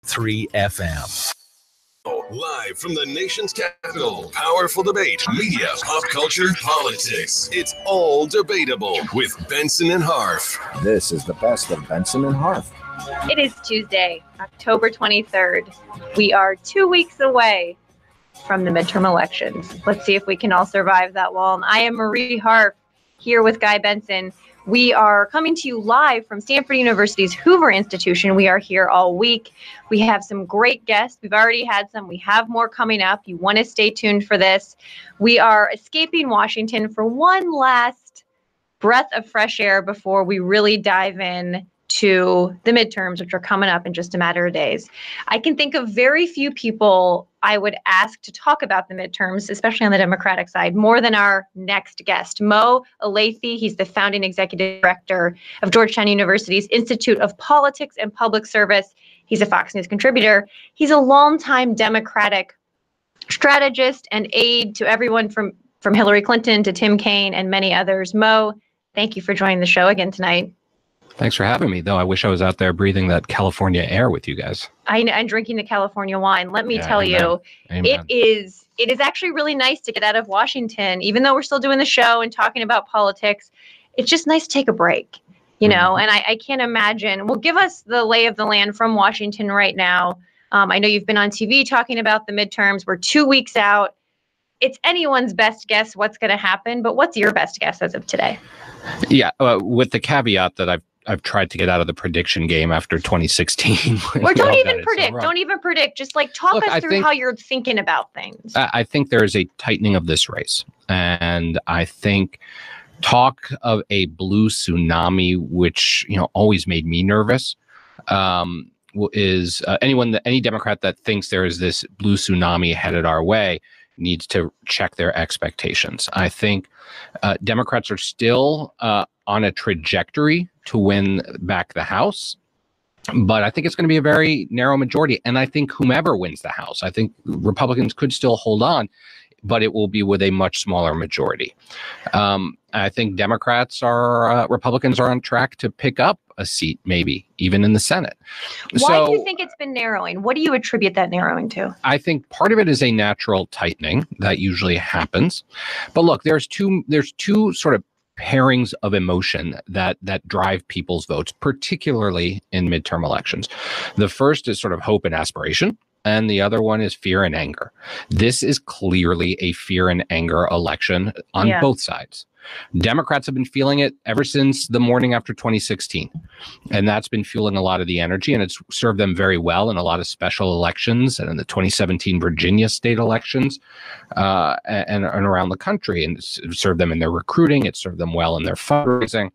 3 FM. Live from the nation's capital, powerful debate, media, pop culture, politics. It's all debatable with Benson and Harf. This is the best of Benson and Harf. It is Tuesday, October 23rd. We are 2 weeks away from the midterm elections. Let's see if we can all survive that long. I am Marie Harf here with Guy Benson. We are coming to you live from Stanford University's Hoover Institution. We are here all week. We have some great guests. We've already had some. We have more coming up. You want to stay tuned for this. We are escaping Washington for one last breath of fresh air before we really dive in to the midterms, which are coming up in just a matter of days. I can think of very few people I would ask to talk about the midterms, especially on the Democratic side, more than our next guest, Mo Elleithee. He's the founding executive director of Georgetown University's Institute of Politics and Public Service. He's a Fox News contributor. He's a longtime Democratic strategist and aide to everyone from Hillary Clinton to Tim Kaine and many others. Mo, thank you for joining the show again tonight. Thanks for having me, though. I wish I was out there breathing that California air with you guys. And drinking the California wine. Let me tell you, It is actually really nice to get out of Washington, even though we're still doing the show and talking about politics. It's just nice to take a break, you know, and I can't imagine. Well, give us the lay of the land from Washington right now. I know you've been on TV talking about the midterms. We're 2 weeks out. It's anyone's best guess what's going to happen, but what's your best guess as of today? Yeah, with the caveat that I've tried to get out of the prediction game after 2016. Or don't even predict. Don't even predict. Just talk us through how you're thinking about things. I think there is a tightening of this race. And I think talk of a blue tsunami, which, always made me nervous, is any Democrat that thinks there is this blue tsunami headed our way needs to check their expectations. I think Democrats are still on a trajectory to win back the House, but I think it's going to be a very narrow majority. And I think whomever wins the House, I think Republicans could still hold on, but it will be with a much smaller majority. I think Republicans are on track to pick up a seat, maybe even in the Senate. Why do you think it's been narrowing? What do you attribute that narrowing to? I think part of it is a natural tightening that usually happens. But look, there's two sort of pairings of emotion that drive people's votes, particularly in midterm elections. The first is sort of hope and aspiration, and the other one is fear and anger. This is clearly a fear and anger election on both sides. Democrats have been feeling it ever since the morning after 2016. And that's been fueling a lot of the energy, and it's served them very well in a lot of special elections and in the 2017 Virginia state elections and around the country. And it's served them in their recruiting. It served them well in their fundraising.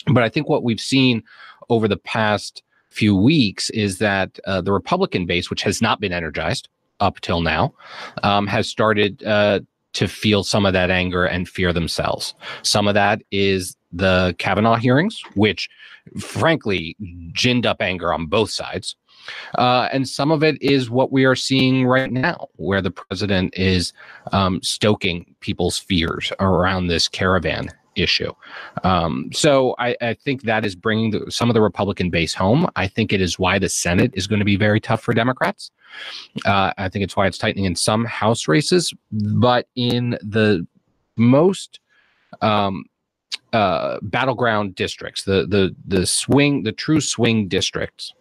But I think what we've seen over the past few weeks is that the Republican base, which has not been energized up till now, has started to feel some of that anger and fear themselves. Some of that is the Kavanaugh hearings, which frankly ginned up anger on both sides. And some of it is what we are seeing right now, where the president is stoking people's fears around this caravan issue. So I think that is bringing some of the Republican base home. I think it is why the Senate is going to be very tough for Democrats. I think it's why it's tightening in some House races, but in the most battleground districts, the true swing districts,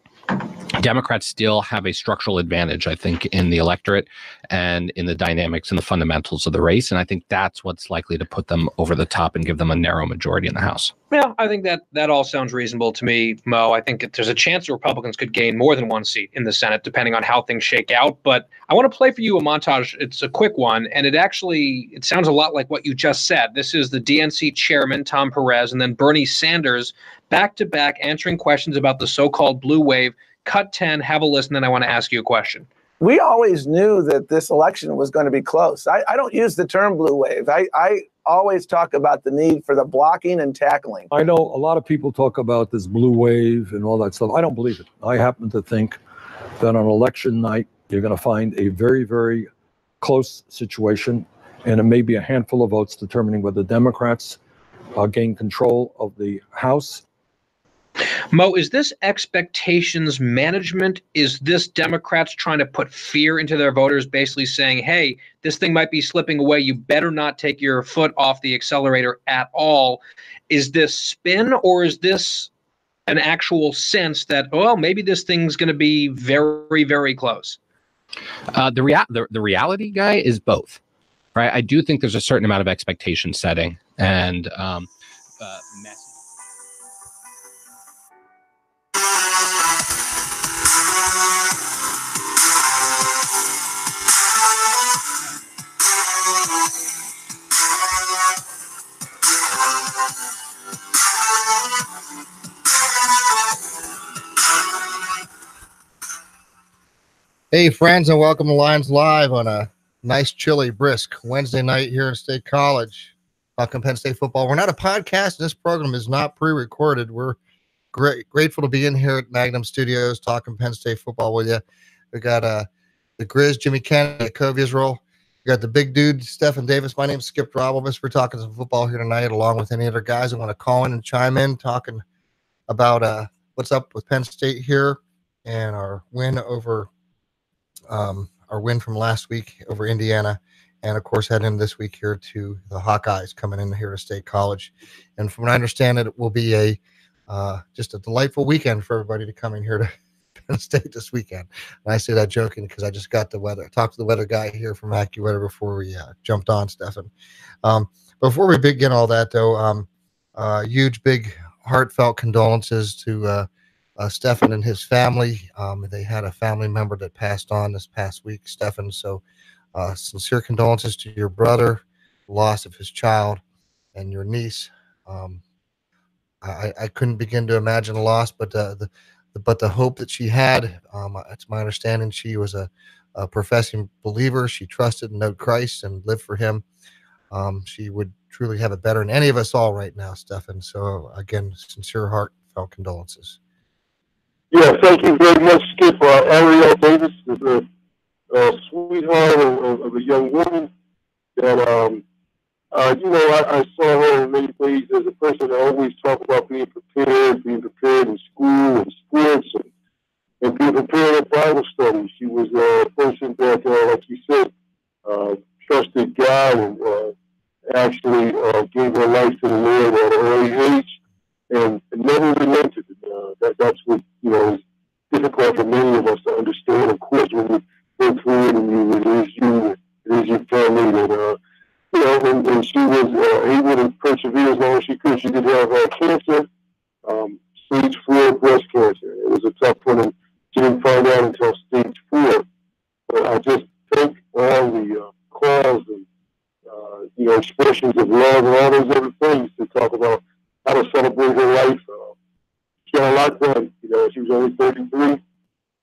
Democrats still have a structural advantage, I think, in the electorate and in the dynamics and the fundamentals of the race. And I think that's what's likely to put them over the top and give them a narrow majority in the House. Yeah, I think that all sounds reasonable to me, Mo. I think there's a chance the Republicans could gain more than one seat in the Senate, depending on how things shake out. But I want to play for you a montage. It's a quick one, and it sounds a lot like what you just said. This is the DNC chairman, Tom Perez, and then Bernie Sanders back-to-back answering questions about the so-called blue wave. Cut 10, have a listen, then I want to ask you a question. We always knew that this election was going to be close. I don't use the term blue wave. I always talk about the need for the blocking and tackling. I know a lot of people talk about this blue wave and all that stuff. I don't believe it. I happen to think that on election night, you're going to find a very, very close situation, and it may be a handful of votes determining whether Democrats gain control of the House Mo, is this expectations management? Is this Democrats trying to put fear into their voters, basically saying, hey, this thing might be slipping away. You better not take your foot off the accelerator at all. Is this spin, or is this an actual sense that, well, maybe this thing's going to be very, very close? The reality, guy, is both, right? I do think there's a certain amount of expectation setting and Hey, friends, and welcome to Lions Live on a nice, chilly, brisk Wednesday night here in State College, talking Penn State football. We're not a podcast. This program is not pre-recorded. We're grateful to be in here at Magnum Studios talking Penn State football with you. We got the Grizz, Jimmy Kennedy, Cove Israel. We got the big dude, Stephen Davis. My name's Skip Robelmus. We're talking some football here tonight, along with any other guys that want to call in and chime in, talking about what's up with Penn State here and our win over our win from last week over Indiana, and of course heading in this week here to the Hawkeyes coming in here to State College. And from what I understand, it will be a just a delightful weekend for everybody to come in here to Penn State this weekend. And I say that joking because I just got the weather. I talked to the weather guy here from AccuWeather before we jumped on, Stefan. Before we begin all that, though, huge, big, heartfelt condolences to Stefan and his family. They had a family member that passed on this past week, Stefan. So sincere condolences to your brother, loss of his child, and your niece. I couldn't begin to imagine a loss, but the hope that she had, it's my understanding she was a professing believer. She trusted and knowed Christ and lived for him. She would truly have it better than any of us all right now, Stefan. So again, sincere heartfelt condolences. Yeah, thank you very much, Skip. Ariel Davis is a sweetheart of a young woman that, I saw her in many ways as a person that always talked about being prepared in school and sports and being prepared at Bible study. She was a person that, like you said, trusted God and actually gave her life to the Lord at an early age and never relented. That's what, is difficult for many of us to understand. Of course, when you go through it and it is your family that, and she was able to persevere as long as she could. She did have cancer, stage 4 breast cancer. It was a tough one, and she didn't find out until stage 4. But I just think all the calls and, expressions of love and all those other things to talk about how to celebrate her life. She got a lot done. She was only 33,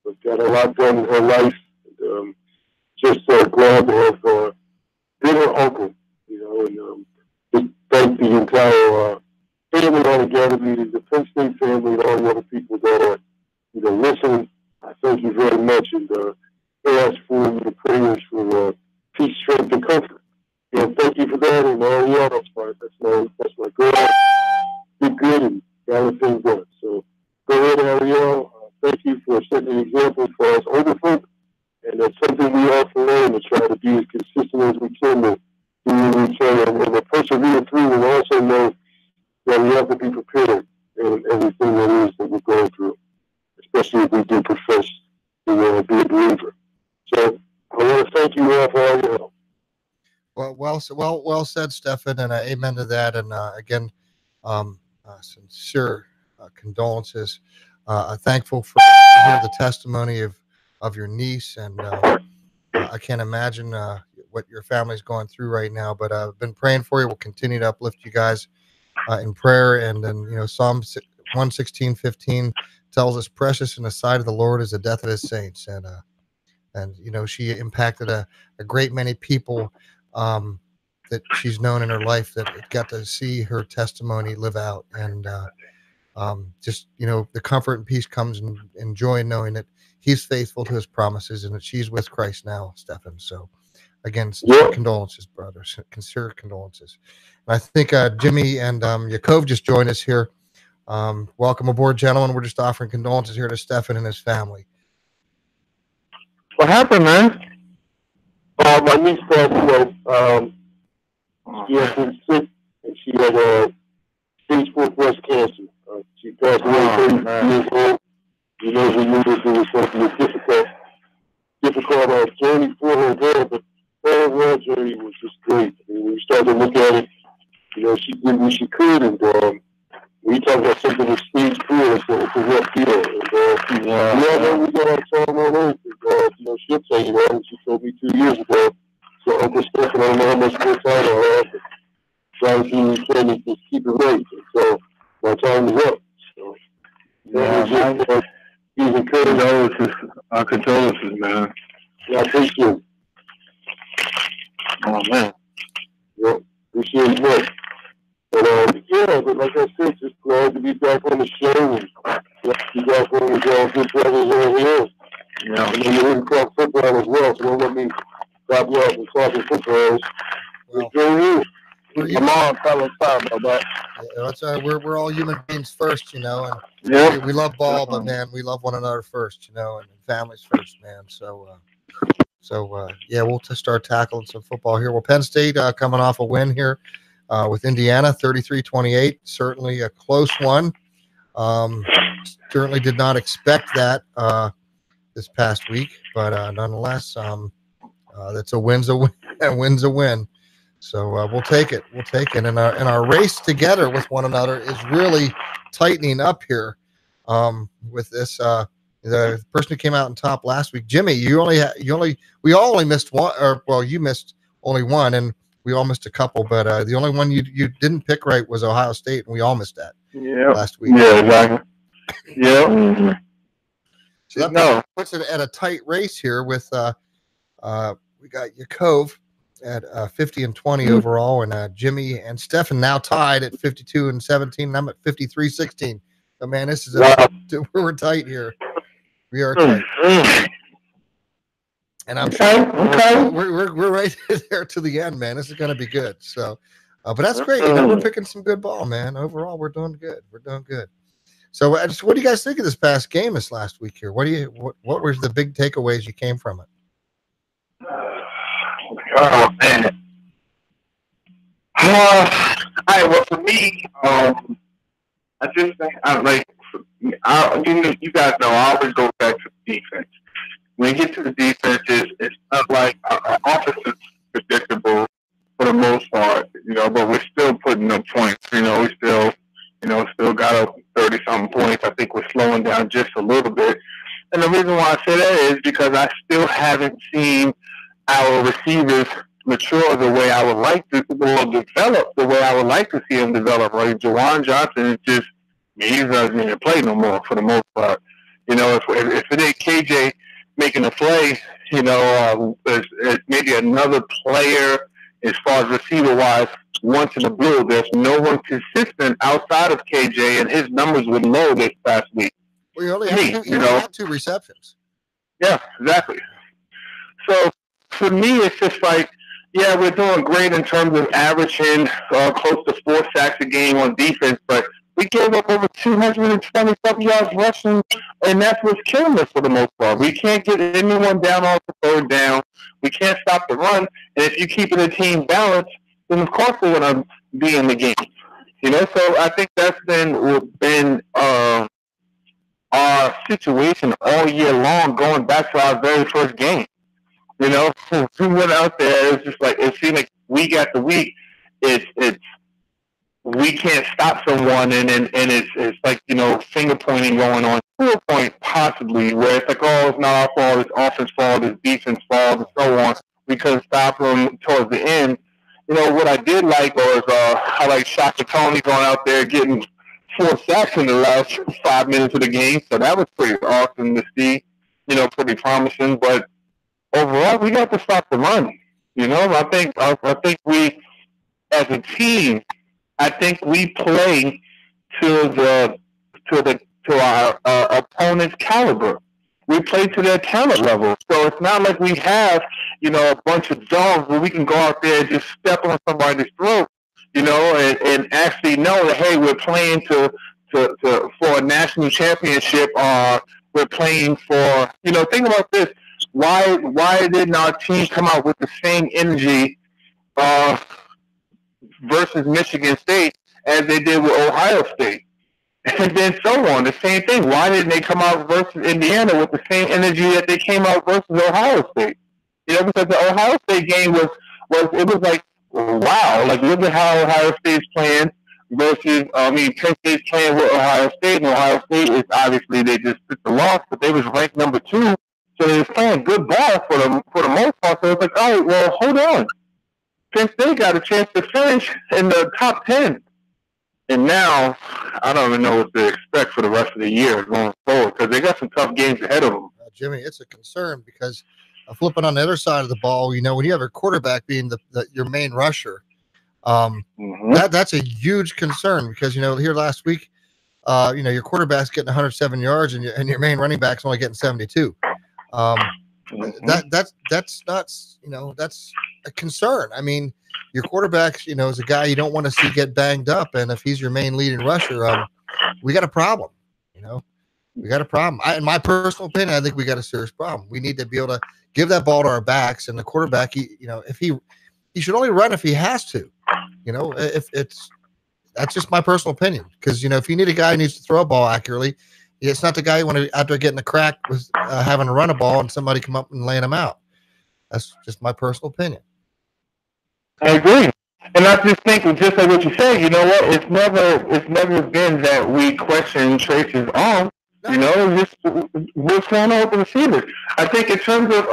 but got a lot done in her life. And, just glad to have been her uncle, and just thank the entire family altogether, the Penn State family, and all the other people that are, listening. I thank you very much, and ask for your prayers for peace, strength, and comfort. And thank you for that, and all the others. That's my girl. Did good and got everything done. So go ahead, Ariel. Thank you for setting an example for us older folk, and that's something we all can learn to try to be as consistent as we can to do each other and to persevere through, and also know that we have to be prepared in everything that is that we're going through, especially if we do profess to be a believer. So I want to thank you all for all your help. Well said, Stefan, and amen to that. And again, sincere condolences. Thankful for the testimony of your niece, and I can't imagine what your family's going through right now. But I've been praying for you. We'll continue to uplift you guys in prayer. And then Psalm 116:15 tells us, "Precious in the sight of the Lord is the death of His saints." And she impacted a great many people that she's known in her life that got to see her testimony live out. And just the comfort and peace comes in joy in knowing that He's faithful to His promises and that she's with Christ now, Stefan. So again, condolences, brothers, sincere condolences. And I think Jimmy and Yakov just joined us here. Welcome aboard, gentlemen. We're just offering condolences here to Stefan and his family. What happened, man? My niece passed away. She had been sick, and she had stage 4 breast cancer. She passed away 30 years old. You know, we knew this was going to be a difficult journey for her there, but the overall journey was just great. And when we started to look at it, you know, she did what she could, and we talked about something with stage 4, it's a rough deal. And we got our time on earth. You know, she'll tell you that, and she told me 2 years ago. So Uncle Stephen, I don't know how much more time I have, but trying to do what we can to just keep it right. And so my time is up. So, he's encouraged. Our condolences, man. Yeah, I appreciate it. Oh, man. Yeah, appreciate it much. But, yeah, but like I said, just glad to be back on the show and be back on with y'all good brothers over here. Yeah. And then you're in talk football as well, so don't let me stop you off from talking football. Well, I'm on, fellas, sorry about that. Yeah, that's all right. We're all human beings first, you know, and we love ball, but man, we love one another first, you know, and families first, man. So yeah, we'll start tackling some football here. Well, Penn State coming off a win here with Indiana, 33-28, certainly a close one. Certainly did not expect that this past week, but nonetheless, that's a win's a win. A win's a win. So we'll take it. We'll take it. And our race together with one another is really tightening up here with this. The person who came out on top last week, Jimmy, we all only missed one, or well, you missed only one, and we all missed a couple. But the only one you didn't pick right was Ohio State, and we all missed that last week. Yeah, exactly. Yeah. Mm-hmm. So that puts it at a tight race here with we got Yakov at 50-20 overall, and Jimmy and Stefan now tied at 52-17. And I'm at 53-16. So man, this is we're tight here. We are tight, and I'm sure we're right there to the end, man. This is going to be good. So, but that's great. You know, we're picking some good ball, man. Overall, we're doing good. We're doing good. So, what do you guys think of this past game this last week here? What were the big takeaways you came from it? Oh man. All right. Well, for me, I just think you guys know I always go back to the defense. When you get to the defenses, it's not like our offense is predictable for the most part, you know, but we're still putting up points. You know, we still got up 30-something points. I think we're slowing down just a little bit. And the reason why I say that is because I still haven't seen our receivers mature the way I would like to, or develop the way I would like to see them develop. Right, Jawan Johnson is just he doesn't even play no more for the most part. You know, if it ain't KJ making a play, you know, it's maybe another player as far as receiver wise. Once in a blue, there's no one consistent outside of KJ, and his numbers were low this past week. Well, you only had 2 receptions. Yeah, exactly. So for me, it's just like, yeah, we're doing great in terms of averaging close to 4 sacks a game on defense, but we gave up over 227 yards rushing, and that's what's killing us for the most part. We can't get anyone down on the third down. We can't stop the run, and if you keep the team balanced, then of course we're going to be in the game. You know, so I think that's been our situation all year long, going back to our very first game. You know, we went out there. It's just like it seemed like week after week, it's we can't stop someone, and it's like, you know, finger pointing going on to a point possibly where it's like, oh, it's not our fault, it's offense fault, it's defense fault, and so on. We couldn't stop them towards the end. You know, what I did like was I like Shaka Tony going out there getting 4 sacks in the last 5 minutes of the game, so that was pretty awesome to see. You know, pretty promising, but overall, we got to stop the run. You know, I think we, as a team, I think we play to our opponent's caliber. We play to their talent level. So it's not like we have, you know, a bunch of dogs where we can go out there and just step on somebody's throat, you know, and actually know that, hey, we're playing to for a national championship, or we're playing for, think about this. Why didn't our team come out with the same energy versus Michigan State as they did with Ohio State? And then so on, the same thing. Why didn't they come out versus Indiana with the same energy that they came out versus Ohio State? Because the Ohio State game was like, wow, like look at how Ohio State's playing versus, Penn State's playing with Ohio State, and Ohio State is obviously they just took the loss, but they was ranked number 2, so they was playing good ball for the most part. So it's like, all right, well, hold on. Penn State got a chance to finish in the top 10. And now, I don't even know what to expect for the rest of the year going forward, because they got some tough games ahead of them. Jimmy, it's a concern because flipping on the other side of the ball, when you have a quarterback being your main rusher, that's a huge concern because, here last week, your quarterback's getting 107 yards and your main running back's only getting 72. That's not, that's a concern. I mean, your quarterback, is a guy you don't want to see get banged up. And if he's your main leading rusher, we got a problem, we got a problem. In my personal opinion, I think we got a serious problem. We need to be able to give that ball to our backs, and the quarterback, if he should only run if he has to, that's just my personal opinion. Because, if you need a guy who needs to throw a ball accurately, it's not the guy you want to, after getting a crack with having to run a ball and somebody come up and laying him out. That's just my personal opinion. I agree. And I just think, just like what you said, you know what? It's never been that we question Trace's arm. Just what's going on with the receivers. I think in terms of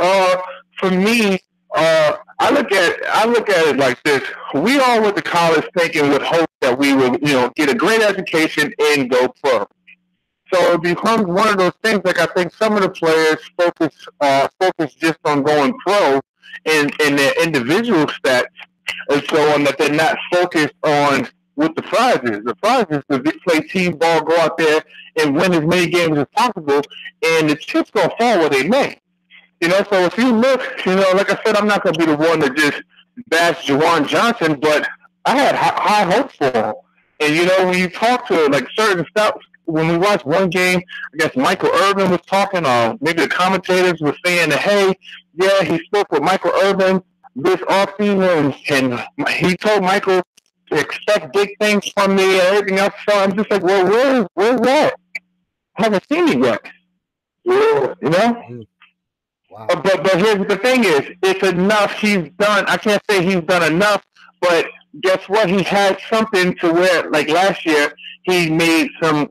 for me, I look at it like this. We all went to college thinking with hope that we would, get a great education and go pro. So it becomes one of those things. Like I think some of the players focus just on going pro and their individual stats and so on, that they're not focused on what the prize is. The prize is to play team ball, go out there and win as many games as possible, and the chips gonna fall where they may. So if you look, like I said, I'm not gonna be the one to just bash Juwan Johnson, but I had high hopes for him. And when you talk to like certain stuff, when we watched one game, I guess Michael Irvin was talking, maybe the commentators were saying that, hey, yeah, he spoke with Michael Irvin this offseason, and he told Michael to expect big things from me and everything else. So I'm just like, well, where's that? I haven't seen it yet. Wow. But here's the thing is, it's enough he's done. I can't say he's done enough, but guess what? He had something to where, like last year, he made some.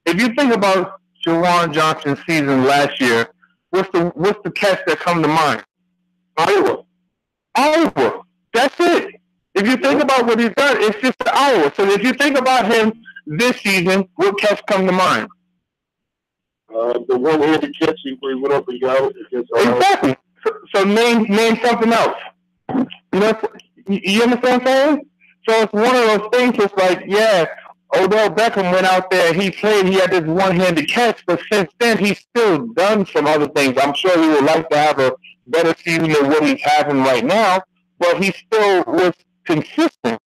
If you think about Juwan Johnson's season last year, what's the catch that come to mind? Iowa. That's it. If you think about what he's done, it's just Iowa. So if you think about him this season, what catch come to mind? The one-handed catch where he went up and got it against Iowa. Exactly. So name something else. You understand what I'm saying? So it's one of those things. It's like, yeah, Odell Beckham went out there, he played, he had this one-handed catch, but since then he's still done some other things. I'm sure he would like to have a better season than what he's having right now, but he still was consistent.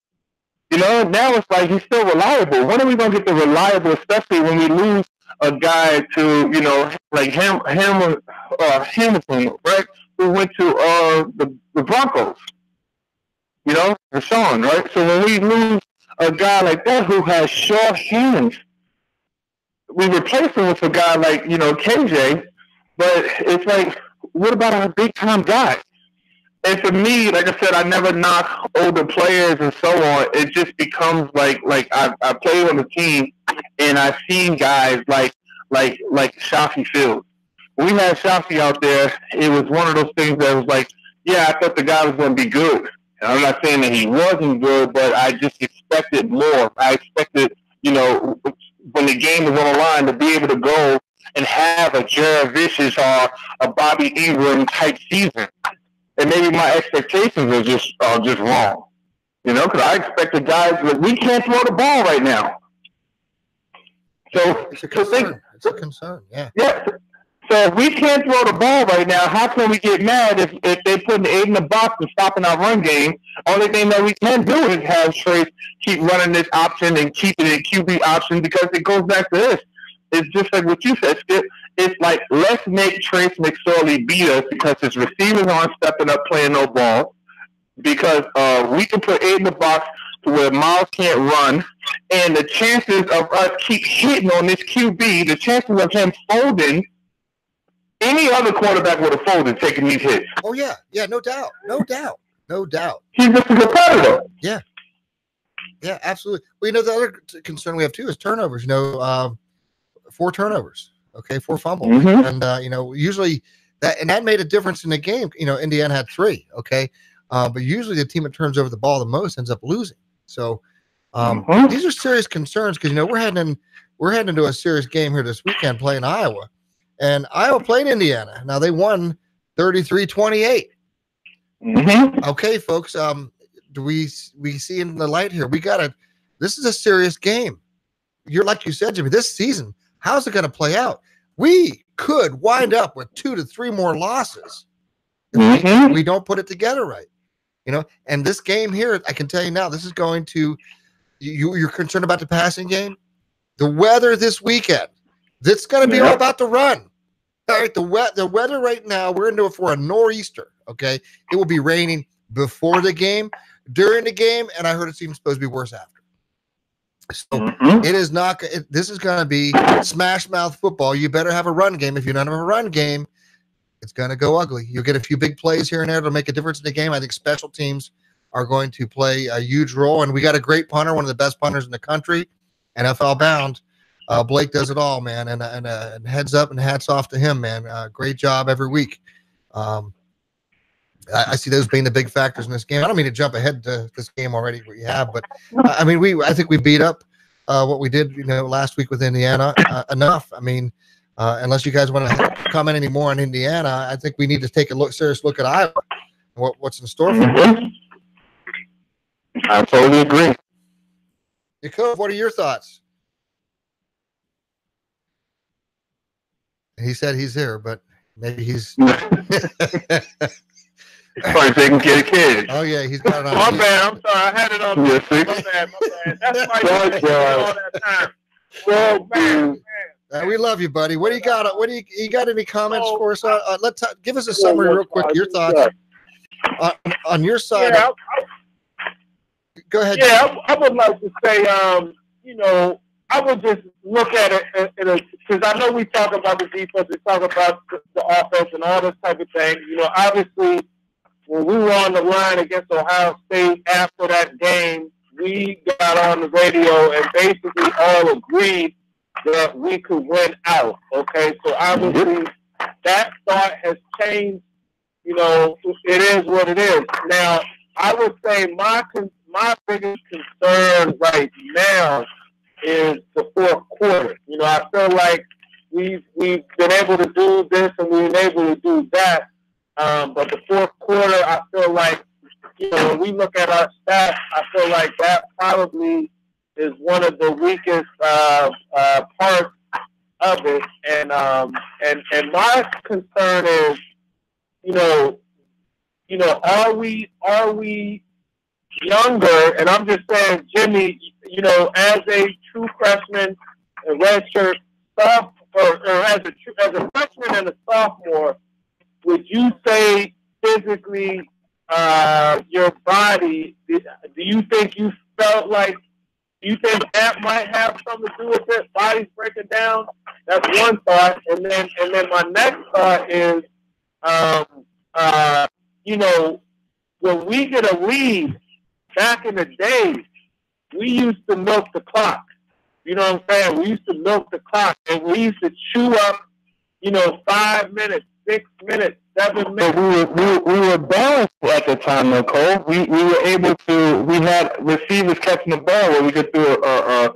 Now it's like he's still reliable. When are we going to get the reliable, especially when we lose a guy to, like Hamilton, right, who went to the Broncos, Rashawn, right? So when we lose a guy like that who has short hands, we replace him with a guy like, KJ, but it's like, what about our big-time guys? And for me, like I said, I never knock older players and so on. It just becomes like I played on the team, and I've seen guys like Shafi Fields. When we had Shafi out there, it was one of those things that was like, yeah, I thought the guy was going to be good. And I'm not saying that he wasn't good, but I just expected more. I expected, when the game was on the line, to be able to go and have a Jared Vicious or a Bobby Ingram type season. And maybe my expectations are just wrong. Because I expected guys that we can't throw the ball right now. So it's a concern. It's a concern. Yeah. Yeah. So if we can't throw the ball right now, how can we get mad if they put the 8 in the box and stopping our run game? Only thing that we can do is have Trace keep running this option and keep it in QB option, because it goes back to this. It's just like what you said, Skip. It's like, let's make Trace McSorley beat us because his receivers aren't stepping up playing no ball. Because we can put 8 in the box to where Miles can't run, and the chances of us keep hitting on this QB, the chances of him folding, any other quarterback would have folded taking these hits. Oh yeah, no doubt. He's just a competitor. Yeah, absolutely. Well, the other concern we have too is turnovers. 4 turnovers. Okay, 4 fumbles, and usually that made a difference in the game. Indiana had 3. Okay, but usually the team that turns over the ball the most ends up losing. So these are serious concerns, because we're heading into a serious game here this weekend playing Iowa. And Iowa played Indiana. Now they won 33-28. Okay, folks. Do we see in the light here? This is a serious game. Like you said, Jimmy, this season, how's it going to play out? We could wind up with 2 to 3 more losses if we don't put it together right. And this game here, I can tell you now, this is going to, you're concerned about the passing game? The weather this weekend. It's going to be all about the run. All right, the weather right now, we're into it for a nor'easter, okay? It will be raining before the game, during the game, and I heard it's even supposed to be worse after. So it is not – this is going to be smash mouth football. You better have a run game. If you don't have a run game, it's going to go ugly. You'll get a few big plays here and there that'll make a difference in the game. I think special teams are going to play a huge role, and we got a great punter, one of the best punters in the country, NFL bound. Blake does it all, man, and heads up and hats off to him, man. Great job every week. I see those being the big factors in this game. I don't mean to jump ahead to this game already we have, but I think we beat up what we did, last week with Indiana enough. Unless you guys want to comment any more on Indiana, I think we need to take a serious look at Iowa. What's in store for them. I totally agree. Jacob, what are your thoughts? He said he's here, but maybe he's probably taking care of kids. Oh yeah, he's got it on. My bad. I'm sorry, I had it on. My bad. That's why you all that time. Well, man. We love you, buddy. What do you got? You got any comments for us? Let's give us a summary real quick. Your thoughts on your side. Yeah, go ahead. Yeah, I would like to say, I would just look at it because I know we talk about the defense, we talk about the offense and all this type of thing. Obviously, when we were on the line against Ohio State after that game, we got on the radio and basically all agreed that we could win out. Okay, so obviously that thought has changed. It is what it is. Now, I would say my biggest concern right now is the fourth quarter. I feel like we've been able to do this and we've been able to do that. But the fourth quarter, I feel like, when we look at our stats, I feel like that probably is one of the weakest parts of it. And my concern is, are we younger? And I'm just saying, Jimmy, as a true freshman, a redshirt sophomore, or as a freshman and a sophomore, would you say physically your body? Do you think you felt like? Do you think that might have something to do with it? Body's breaking down. That's one thought, and then my next thought is, when we get a lead, back in the day, we used to milk the clock. You know what I'm saying? We used to milk the clock, and we used to chew up, 5 minutes, 6 minutes, 7 minutes. We were balanced at the time, though, Cole. We were able to. We had receivers catching the ball where we could do a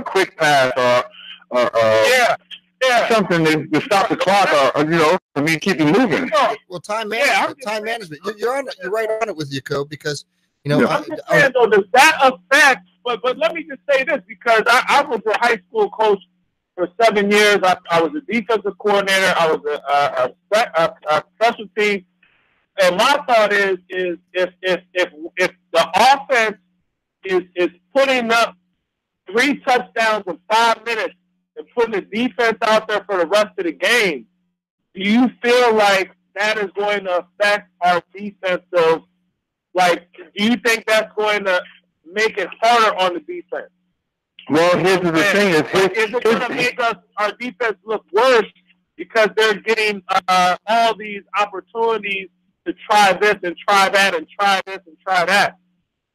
quick pass or something to stop the clock or keep you moving. Well, time management. You're right on it with you, Coe, because I'm just saying, though, does that affect? But let me just say this, because I was a high school coach for 7 years. I was a defensive coordinator. I was a special team. And my thought is if the offense is putting up 3 touchdowns in 5 minutes and putting the defense out there for the rest of the game, do you feel like that is going to affect our defensive? Like, do you think that's going to make it harder on the defense? Well, here's the thing: is it going to make our defense look worse because they're getting all these opportunities to try this and try that and try this and try that?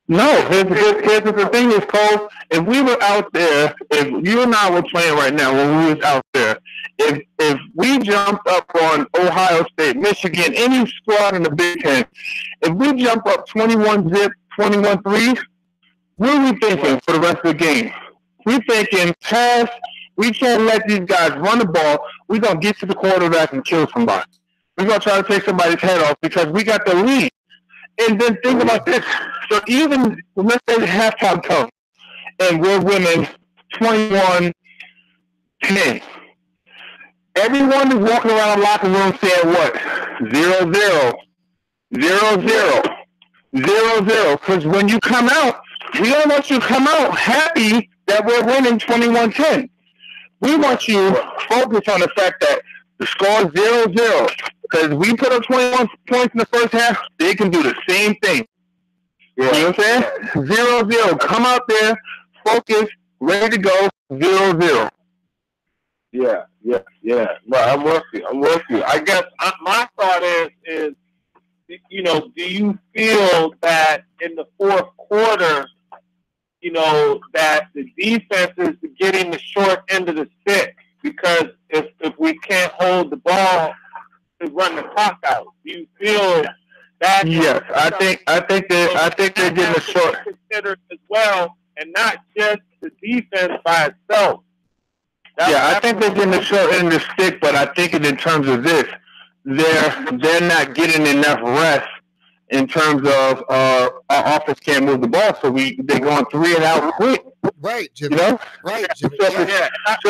No, here's the thing is, Cole, if we were out there, if you and I were playing right now when we was out there, if we jumped up on Ohio State, Michigan, any squad in the Big Ten, if we jump up 21-zip, 21-3, what are we thinking for the rest of the game? We're thinking pass. We can't let these guys run the ball. We're going to get to the quarterback and kill somebody. We're going to try to take somebody's head off because we got the lead. And then think about this. So even, let's say the halftime comes, and we're winning 21-10. Everyone is walking around the locker room saying what? 0-0, 0-0, 0-0. Because when you come out, we don't want you to come out happy that we're winning 21-10. We want you to focus on the fact that the score is 0-0. Because we put up 21 points in the first half, they can do the same thing. Yeah. You know what I'm saying? 0-0. Come out there, focus, ready to go, 0-0. Yeah. No, I'm with you. I guess my thought is, you know, do you feel that in the fourth quarter, you know, that the defense is getting the short end of the stick? Because if we can't hold the ball to run the clock out, do you feel that? Yes, I think they're getting a short considered as well, and not just the defense by itself. I think they're getting the short end of the stick, but I think in terms of this, they're not getting enough rest in terms of our offense can't move the ball, so they're going 3 and out quick. Right, Jimmy. You know? Right, Jimmy. So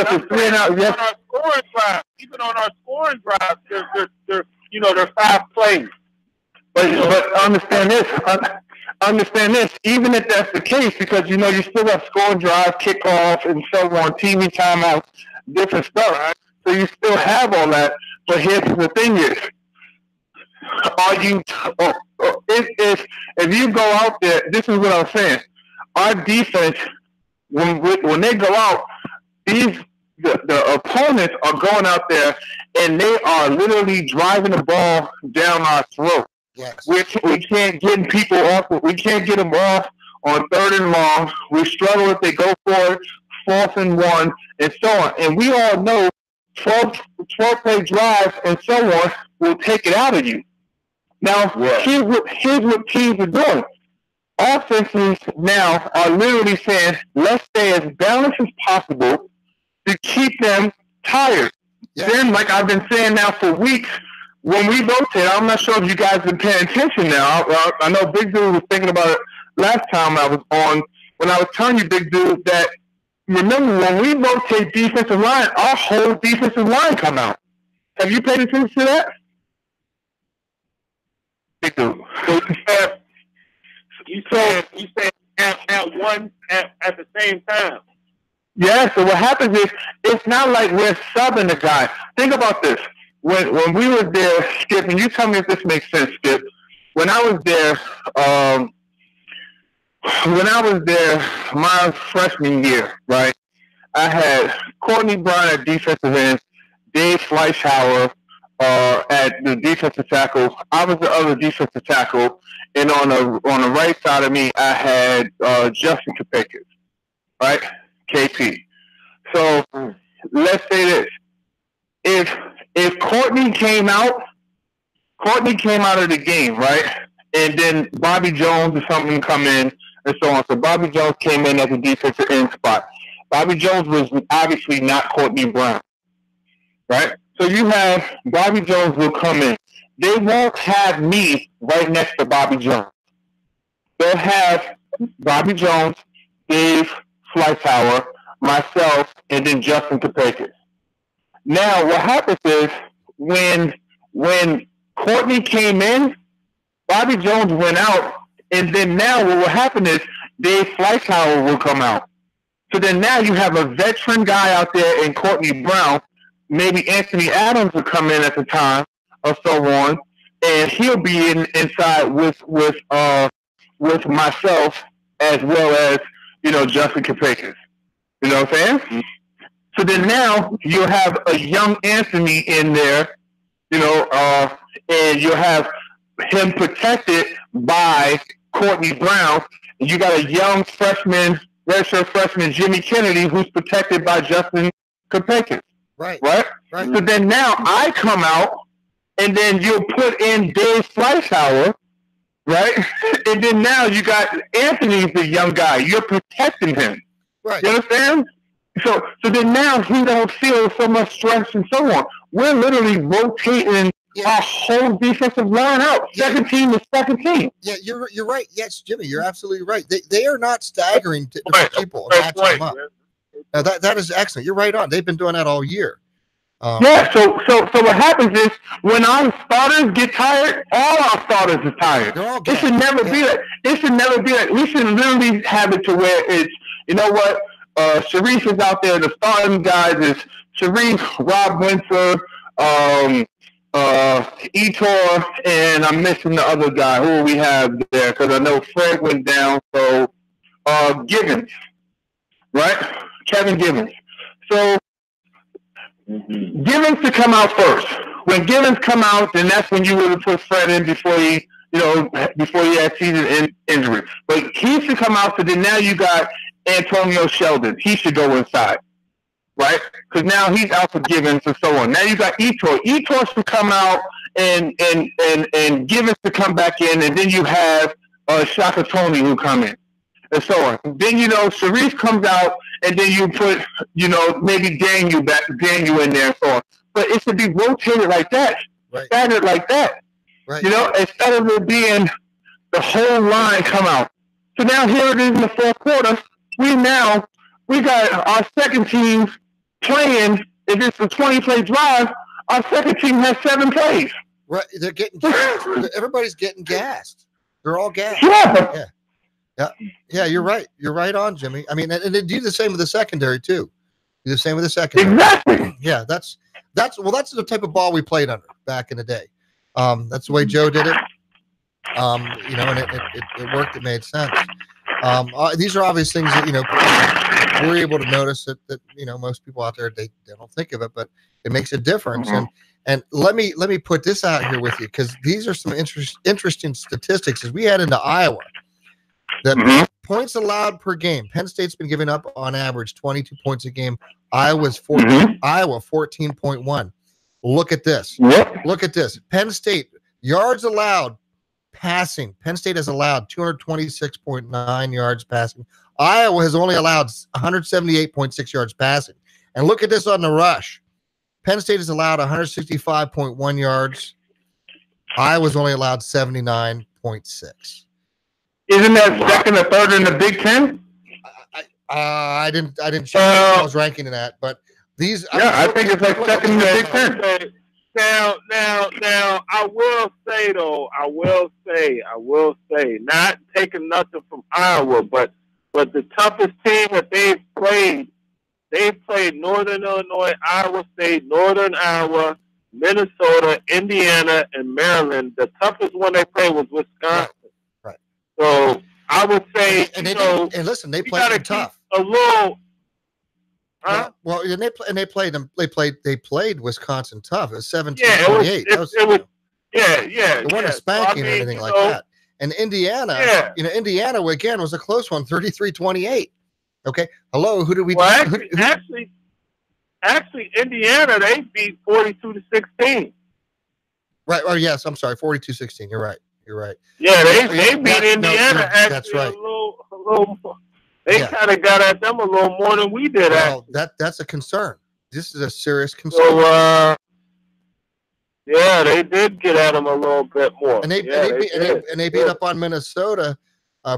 for 3 and out, yes. On our scoring drive, even on our scoring drive, they're 5 plays. But understand this. Even if that's the case, because you know you still have scoring drive, kickoff, and so on, TV timeouts, different stuff. Right? So you still have all that. But here's the thing: is if you go out there, this is what I'm saying. Our defense, when they go out, the opponents are going out there and they are literally driving the ball down our throat. Yes. We can't get people off. We can't get them off on 3rd and long. We struggle if they go for it, 4th and 1, and so on. And we all know 12-play drives and so on will take it out of you. Now, here's what teams are doing. Offenses now are literally saying, let's stay as balanced as possible to keep them tired. Yeah. Then, like I've been saying now for weeks, when we rotate, I'm not sure if you guys have been paying attention now. I know Big Dude was thinking about it last time I was on, when I was telling you, Big Dude, that remember when we rotate defensive line, our whole defensive line come out. Have you paid attention to that? Big Dude. You said at the same time. Yeah, so what happens is it's not like we're subbing the guy. Think about this. When we were there, Skip, and you tell me if this makes sense, Skip. When I was there, my freshman year, right, I had Courtney Brown at defensive end, Dave Fleischhauer at the defensive tackle. I was the other defensive tackle, and on the right side of me, I had Justin Kapekis, right, KP. So let's say this: if Courtney came out of the game, right, and then Bobby Jones or something come in and so on. So Bobby Jones came in as a defensive end spot. Bobby Jones was obviously not Courtney Brown, right? So you have Bobby Jones will come in. They won't have me right next to Bobby Jones. They'll have Bobby Jones, Dave Fleischhauer, myself, and then Justin Kapekis. Now, what happens is when Courtney came in, Bobby Jones went out, and then now what will happen is Dave Fleischhauer will come out. So then now you have a veteran guy out there in Courtney Brown. Maybe Anthony Adams will come in at the time, or so on, and he'll be inside with myself as well as Justin Kapekis. You know what I'm saying? Mm-hmm. So then now you'll have a young Anthony in there, and you'll have him protected by Courtney Brown. And you got a young freshman, redshirt freshman, Jimmy Kennedy, who's protected by Justin Kapekis. Right. So then now I come out, and then you'll put in Dave Fleischhauer, right? And then now you got Anthony's the young guy. You're protecting him. Right. You understand? So then now he don't feel so much stress and so on. We're literally rotating our whole defensive line out. Second team is second team. Yeah, you're right. Yes, Jimmy, you're absolutely right. They are not staggering different people and matching them up. Now that is excellent. You're right on. They've been doing that all year. So what happens is when our starters get tired, all our starters are tired. It should never be like. It should never be like. We should literally have it to where it's, you know what, Sharif is out there. The starting guys is Sharif, Rob Winter, Etor, and I'm missing the other guy. Who we have there? Because I know Fred went down. So Givens, right? Kevin Givens. So Givens to come out first. When Givens come out, then that's when you would put Fred in before he had season injury. But he should come out. So then now you got Antonio Sheldon. He should go inside, right? Because now he's out for Givens and so on. Now you got Etor. Etor should come out and Givens to come back in, and then you have Shaka Tony who come in, and so on. Then Sharif comes out, and then you put maybe Daniel in there and so on. But it should be rotated like that, staggered like that. Right. Instead of it being the whole line come out. So now here it is in the fourth quarter. We got our second team playing. If it's a 20-play drive, our second team has 7 plays. Right, they're getting everybody's getting gassed. They're all gassed. Yeah. You're right. You're right on, Jimmy. I mean, and they do the same with the secondary too. Do the same with the secondary. Exactly. Yeah, that's the type of ball we played under back in the day. That's the way Joe did it. And it worked. It made sense. These are obvious things that we're able to notice that most people out there they don't think of it, but it makes a difference. Mm-hmm. And let me put this out here with you, because these are some interesting statistics. As we head into Iowa, the points allowed per game, Penn State's been giving up on average 22 points a game. Iowa 14.1. Look at this. Yep. Look at this. Penn State yards allowed passing. Penn State has allowed 226.9 yards passing. Iowa has only allowed 178.6 yards passing. And look at this on the rush. Penn State has allowed 165.1 yards. Iowa's only allowed 79.6. Isn't that second or third in the Big Ten? I didn't check I was ranking in that, but these. I think it's like second in the Big Ten. Now, I will say, not taking nothing from Iowa, but the toughest team that they've played Northern Illinois, Iowa State, Northern Iowa, Minnesota, Indiana, and Maryland. The toughest one they played was Wisconsin. Right. So I would say, and listen, they played them tough. A little. Huh? Well, they played Wisconsin tough. It was 17-28. It wasn't a spanking or anything like that. And Indiana, Indiana again was a close one, 33-28. Okay. Hello, who did we? Well, actually, Indiana they beat 42-16. Right. Oh, yes. I'm sorry, 42-16. You're right. Yeah, they beat Indiana. Actually, that's right. A little more. They kind of got at them a little more than we did. Well, that's a concern. This is a serious concern. So, they did get at them a little bit more. And they beat up on Minnesota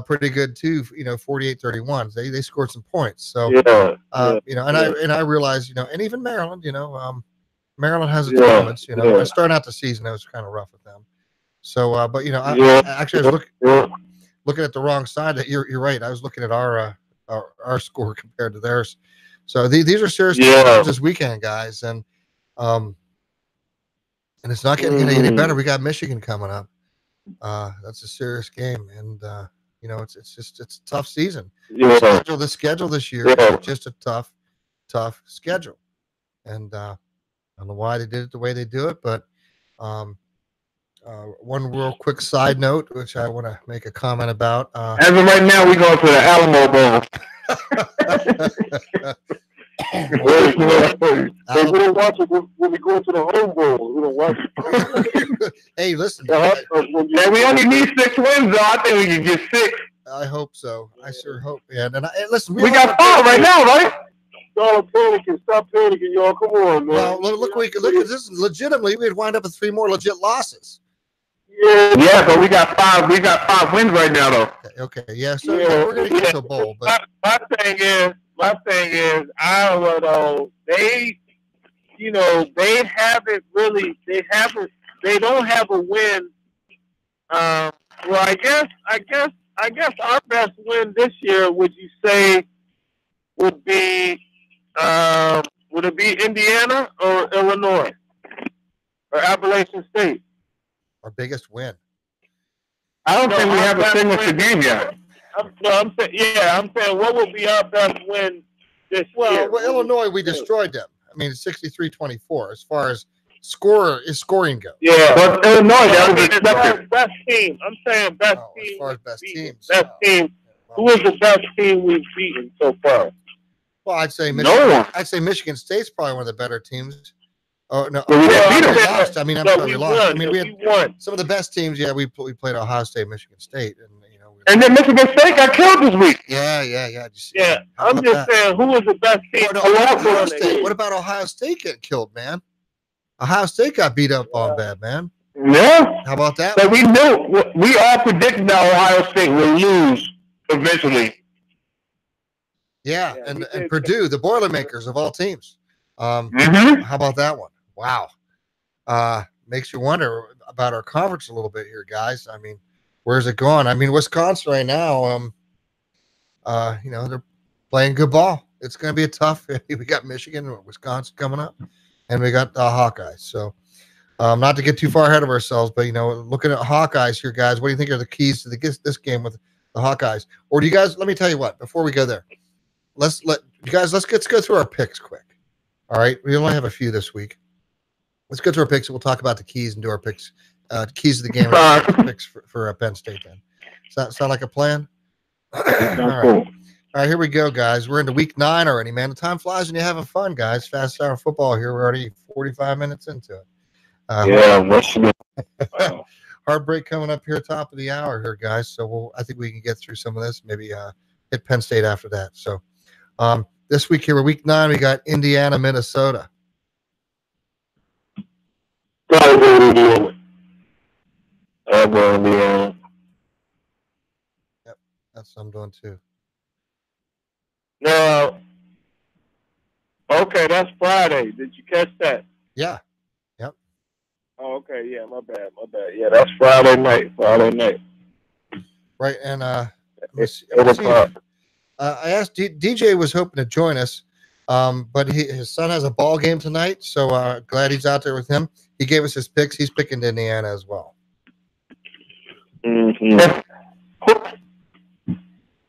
pretty good too. 48-31. They scored some points. So and I realized, and even Maryland, Maryland has its moments. Starting out the season, it was kind of rough with them. So, but I was looking at the wrong side. That you're right. I was looking at our score compared to theirs. So these are serious games this weekend, guys, and it's not getting any better. We got Michigan coming up. That's a serious game, and it's a tough season. The schedule this year is just a tough schedule, and I don't know why they did it the way they do it, but one real quick side note, which I want to make a comment about. As of right now, we're going to the Alamo Bowl. We don't watch it when we go to the home bowl. We don't watch it. Hey, listen. We only need 6 wins, though. I think we can get 6. I hope so. I sure hope, man. And listen, we got 5 right now, right? Stop panicking, y'all. Come on, man. Well, look at this. Legitimately, we'd wind up with 3 more legit losses. Yeah, but we got 5. We got 5 wins right now, though. Okay. Yeah. So we're gonna get to a bowl. But my thing is, Iowa, though, they haven't really. They don't have a win. Well, I guess our best win this year, would you say, would be would it be Indiana or Illinois or Appalachian State? Our biggest win. I don't think we have a signature game yet. I'm saying what would be our best win this year? Well, Illinois, we destroyed them. I mean, 63-24 as far as scoring goes. Yeah, but Illinois, that was expected. Best team. I'm saying best team. As far as best teams. Best team. Who is the best team we've beaten so far? Well, I'd say Michigan. No one. I'd say Michigan State's probably one of the better teams. Oh no, we lost. I mean, I'm sorry, we lost. Won. I mean, we had won. Some of the best teams. Yeah, we played Ohio State, Michigan State, and then Michigan State got killed this week. Yeah. I'm just saying, who is the best team? Ohio State. What about Ohio State getting killed, man? Ohio State got beat up on bad, man. Yeah. How about that? But we all predicted that Ohio State will lose eventually. Yeah, and Purdue, the Boilermakers of all teams. How about that one? Wow. Makes you wonder about our conference a little bit here, guys. I mean, where's it going? I mean, Wisconsin right now, they're playing good ball. It's going to be a tough. We got Michigan and Wisconsin coming up, and we got the Hawkeyes. So, not to get too far ahead of ourselves, but looking at Hawkeyes here, guys, what do you think are the keys to this game with the Hawkeyes? Or do you guys? Let me tell you what. Before we go there, let's go through our picks quick. All right, we only have a few this week. Let's go through our picks. And we'll talk about the keys and do our picks. Keys to the game. Picks for Penn State. Then, does that sound like a plan? All right, here we go, guys. We're into week 9 already, man. The time flies when you're having fun, guys. Fast hour football here. We're already 45 minutes into it. Heartbreak coming up here, top of the hour here, guys. So I think we can get through some of this. Maybe hit Penn State after that. So this week here, week 9, we got Indiana, Minnesota. Indiana. Yep, that's what I'm doing too. No. Okay, that's Friday. Did you catch that? Yeah. Yep. Oh, okay. Yeah, my bad. Yeah, that's Friday night. Right, and I 8 o'clock. I asked DJ was hoping to join us, but his son has a ball game tonight, so glad he's out there with him. He gave us his picks. He's picking Indiana as well. Mm-hmm.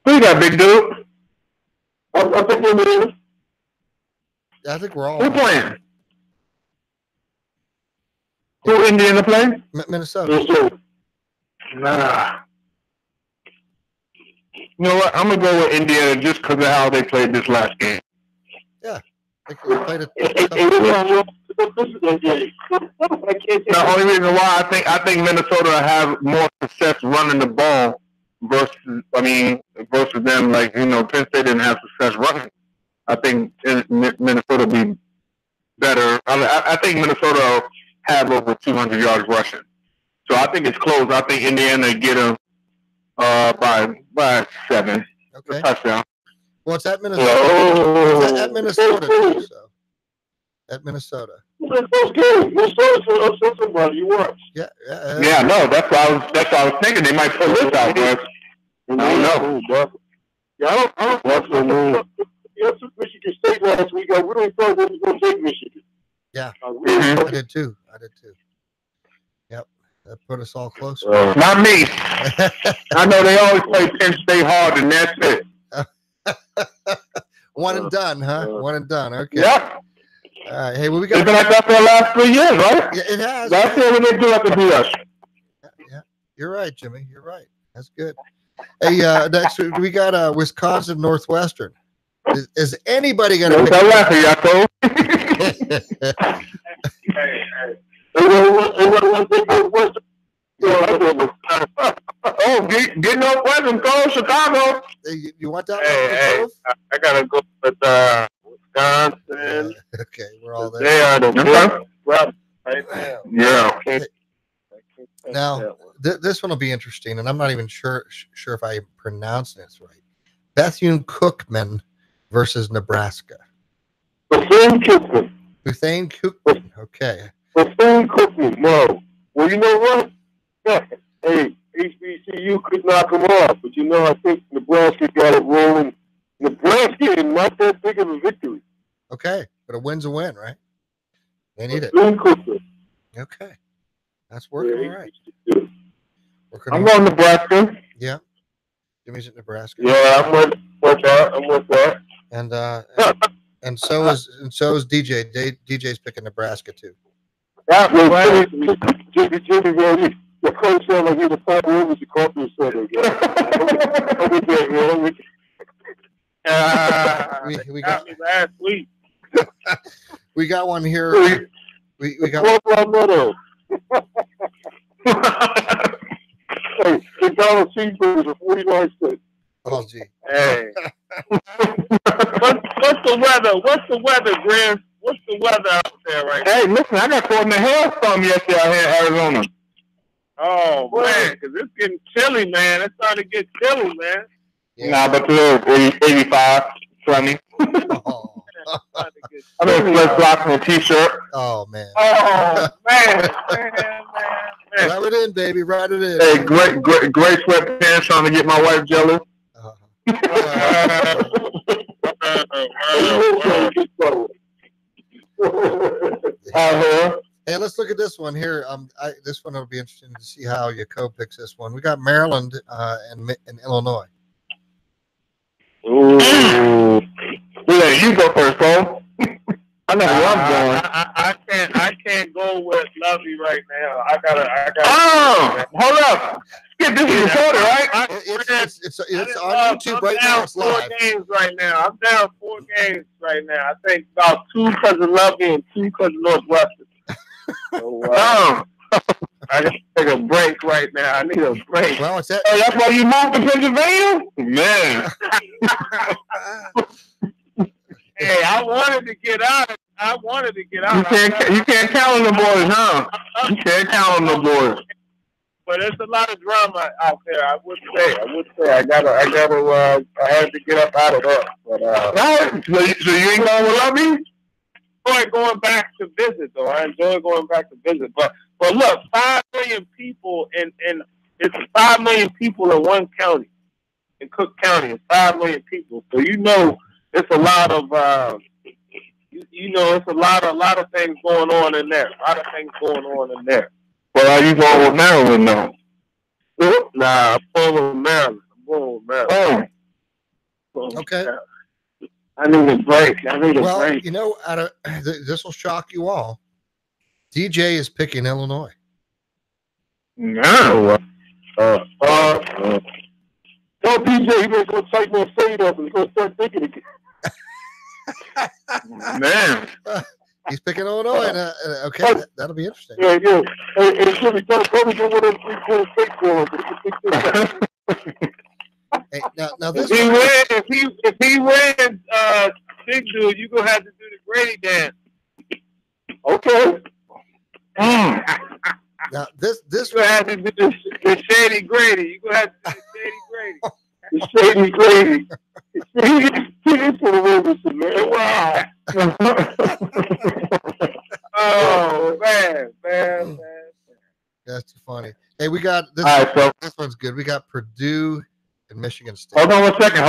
Who you got, big dude? I'm picking Indiana. I think we're all. Who playing? Who Indiana playing? Minnesota. Nah. You know what? I'm gonna go with Indiana just because of how they played this last game. Yeah, they played it. The only reason why I think Minnesota have more success running the ball versus them. Like Penn State didn't have success running. I think Minnesota be better. I think Minnesota have over 200 yards rushing. So I think it's close. I think Indiana get a by 7. Okay. A touchdown. Well, it's at Minnesota. It's at Minnesota too. So at Minnesota. Well, first game. Minnesota's upset somebody. You watch. Yeah. Yeah, no, that's what I was thinking. They might pull this out, but I don't know. Yeah, I don't. Yeah, took Michigan State last week. I really thought they was going to take Michigan. Yeah, really I did too. Yep, that put us all closer. Not me. I know they always play Penn State hard, and that's it. One and done, huh? One and done. Okay. Yep. All right. Hey, well, we got. It's been like that for the last 3 years, right? Yeah, it has. That's it when they do have to beat us. Yeah, you're right, Jimmy. You're right. That's good. Hey, next we got Wisconsin Northwestern. Is anybody going to? Don't laugh at y'all, Oh, get Northwestern, go Chicago. You want that? Hey, I gotta go with Wisconsin. Okay, we're all there. They are the best right now. Yeah. Now, this one will be interesting, and I'm not even sure if I'm pronouncing this right. Bethune-Cookman versus Nebraska. Bethune-Cookman. Bethune-Cookman. Okay. Bethune-Cookman. No. Well, you know what? Yeah. Hey, HBCU could knock them off, but I think Nebraska got it rolling. Nebraska is not that big of a victory. Okay, but a win's a win, right? They need it. Bethune-Cookman. Okay. That's working all right. I'm going Nebraska. Yeah. Jimmy's at Nebraska. Yeah, I'm with that. And so is DJ. DJ's picking Nebraska too. That was Jimmy, man. The coach sounded like he was 5 rivers to Carpenter Center. We got me last week. We got one here. We got one. Hey, McDonald's cheeseburgers are 49 cents. Oh, gee. Hey. What's the weather? What's the weather, Graham? What's the weather out there right now? Hey, listen, I got caught in the hailstorm yesterday out here in Arizona. Oh, man, because it's getting chilly, man. It's starting to get chilly, man. Yeah. Nah, but today 85, sunny. Oh. I'm in flip-flops and a t-shirt. Oh, man. Oh, man. Rub it in, baby. Rub it in. Hey, great sweatpants trying to get my wife jealous. Hey, let's look at this one here. This one will be interesting to see how Jacob picks this one. We got Maryland and Illinois. Ooh. You go first, Cole. I know where I'm going. I can't go with Lovey right now. I gotta. Oh, hold up. Skip, this is recorded, right? It's on YouTube right now. It's live. 4 games right now. I'm down 4 games right now. I think about 2 because of Lovey and 2 because of Northwestern. So, I gotta take a break right now. I need a break. Well, it's that. Oh, that's why you moved to Pennsylvania? Man. Hey, I wanted to get out. You can't count on the boys, huh? You can't count on the boys. But there's a lot of drama out there. I would say. I had to get up out of that. But right. So you ain't going with Lovey? I enjoy going back to visit, though. I enjoy going back to visit. But look, 5 million people and it's 5 million people in one county, in Cook County. It's 5 million people. So it's a lot of it's a lot of things going on in there. Well, are you going with Maryland now? Nah, I'm going with Maryland. Oh. Okay. I need a break. Well, this will shock you all. DJ is picking Illinois. No. Tell DJ he's going to tighten that fade up and he's going to start thinking again. Man. He's picking Illinois. Okay, that'll be interesting. Yeah. Hey, Jimmy, tell me go with a 3-quarter fake for him. Hey, now this if he wins, big dude, you're going to have to do the Grady dance. Okay. Now this you have to do the Shady Grady. You're going to have to do the Shady Shady crazy. He put away with some man. Wow. Oh man. That's funny. Hey, we got this. All right, so This one's good. We got Purdue and Michigan State. hold on one second.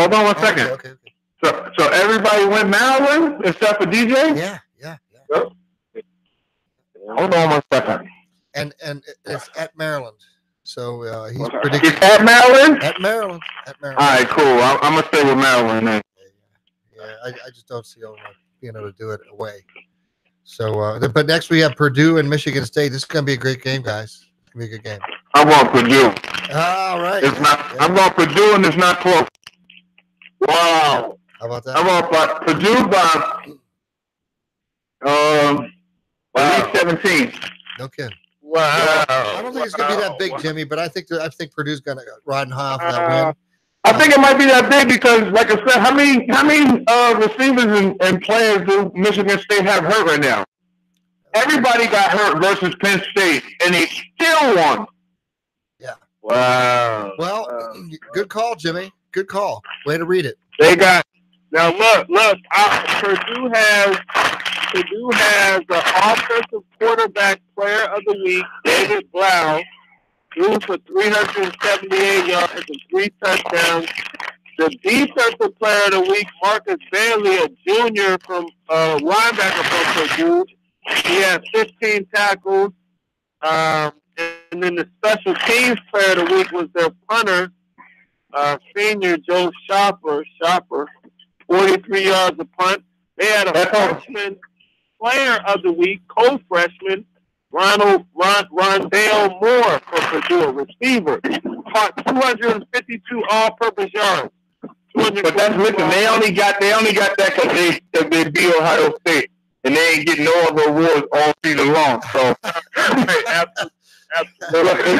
Okay. So everybody went Maryland except for DJ? Yeah. Hold on one second. And it's at Maryland. So he's predicting It's at Maryland? At Maryland. All right, cool. I'm going to stay with Maryland then. Yeah, I just don't see being able to do it away. So, but next we have Purdue and Michigan State. This is going to be a great game, guys. It's going to be a good game. I want Purdue. All right. It's not. Yeah. I'm going Purdue, and it's not close. Wow. How about that? I want Purdue by at least 17. No kidding. Wow. I don't think it's going to be that big, Jimmy, but I think Purdue's going to ride high off that win. I think it might be that big because, like I said, how many receivers and players do Michigan State have hurt right now? Everybody got hurt versus Penn State, and they still won. Yeah. Wow. Well, good call, Jimmy. Good call. Way to read it. They got. Now look. Purdue has the offensive quarterback player of the week, David Blau. Threw for 378 yards and 3 touchdowns. The defensive player of the week, Marcus Bailey, a junior from linebacker from Purdue. He had 15 tackles. And then the special teams player of the week was their punter, senior Joe Shopper, 43 yards a punt. They had a freshman player of the week, co-freshman, Rondale Moore from Purdue, receiver, caught 252 all-purpose yards. But that's listen. They only got that because they beat Ohio State, and they ain't getting no other awards all season long. So, absolutely.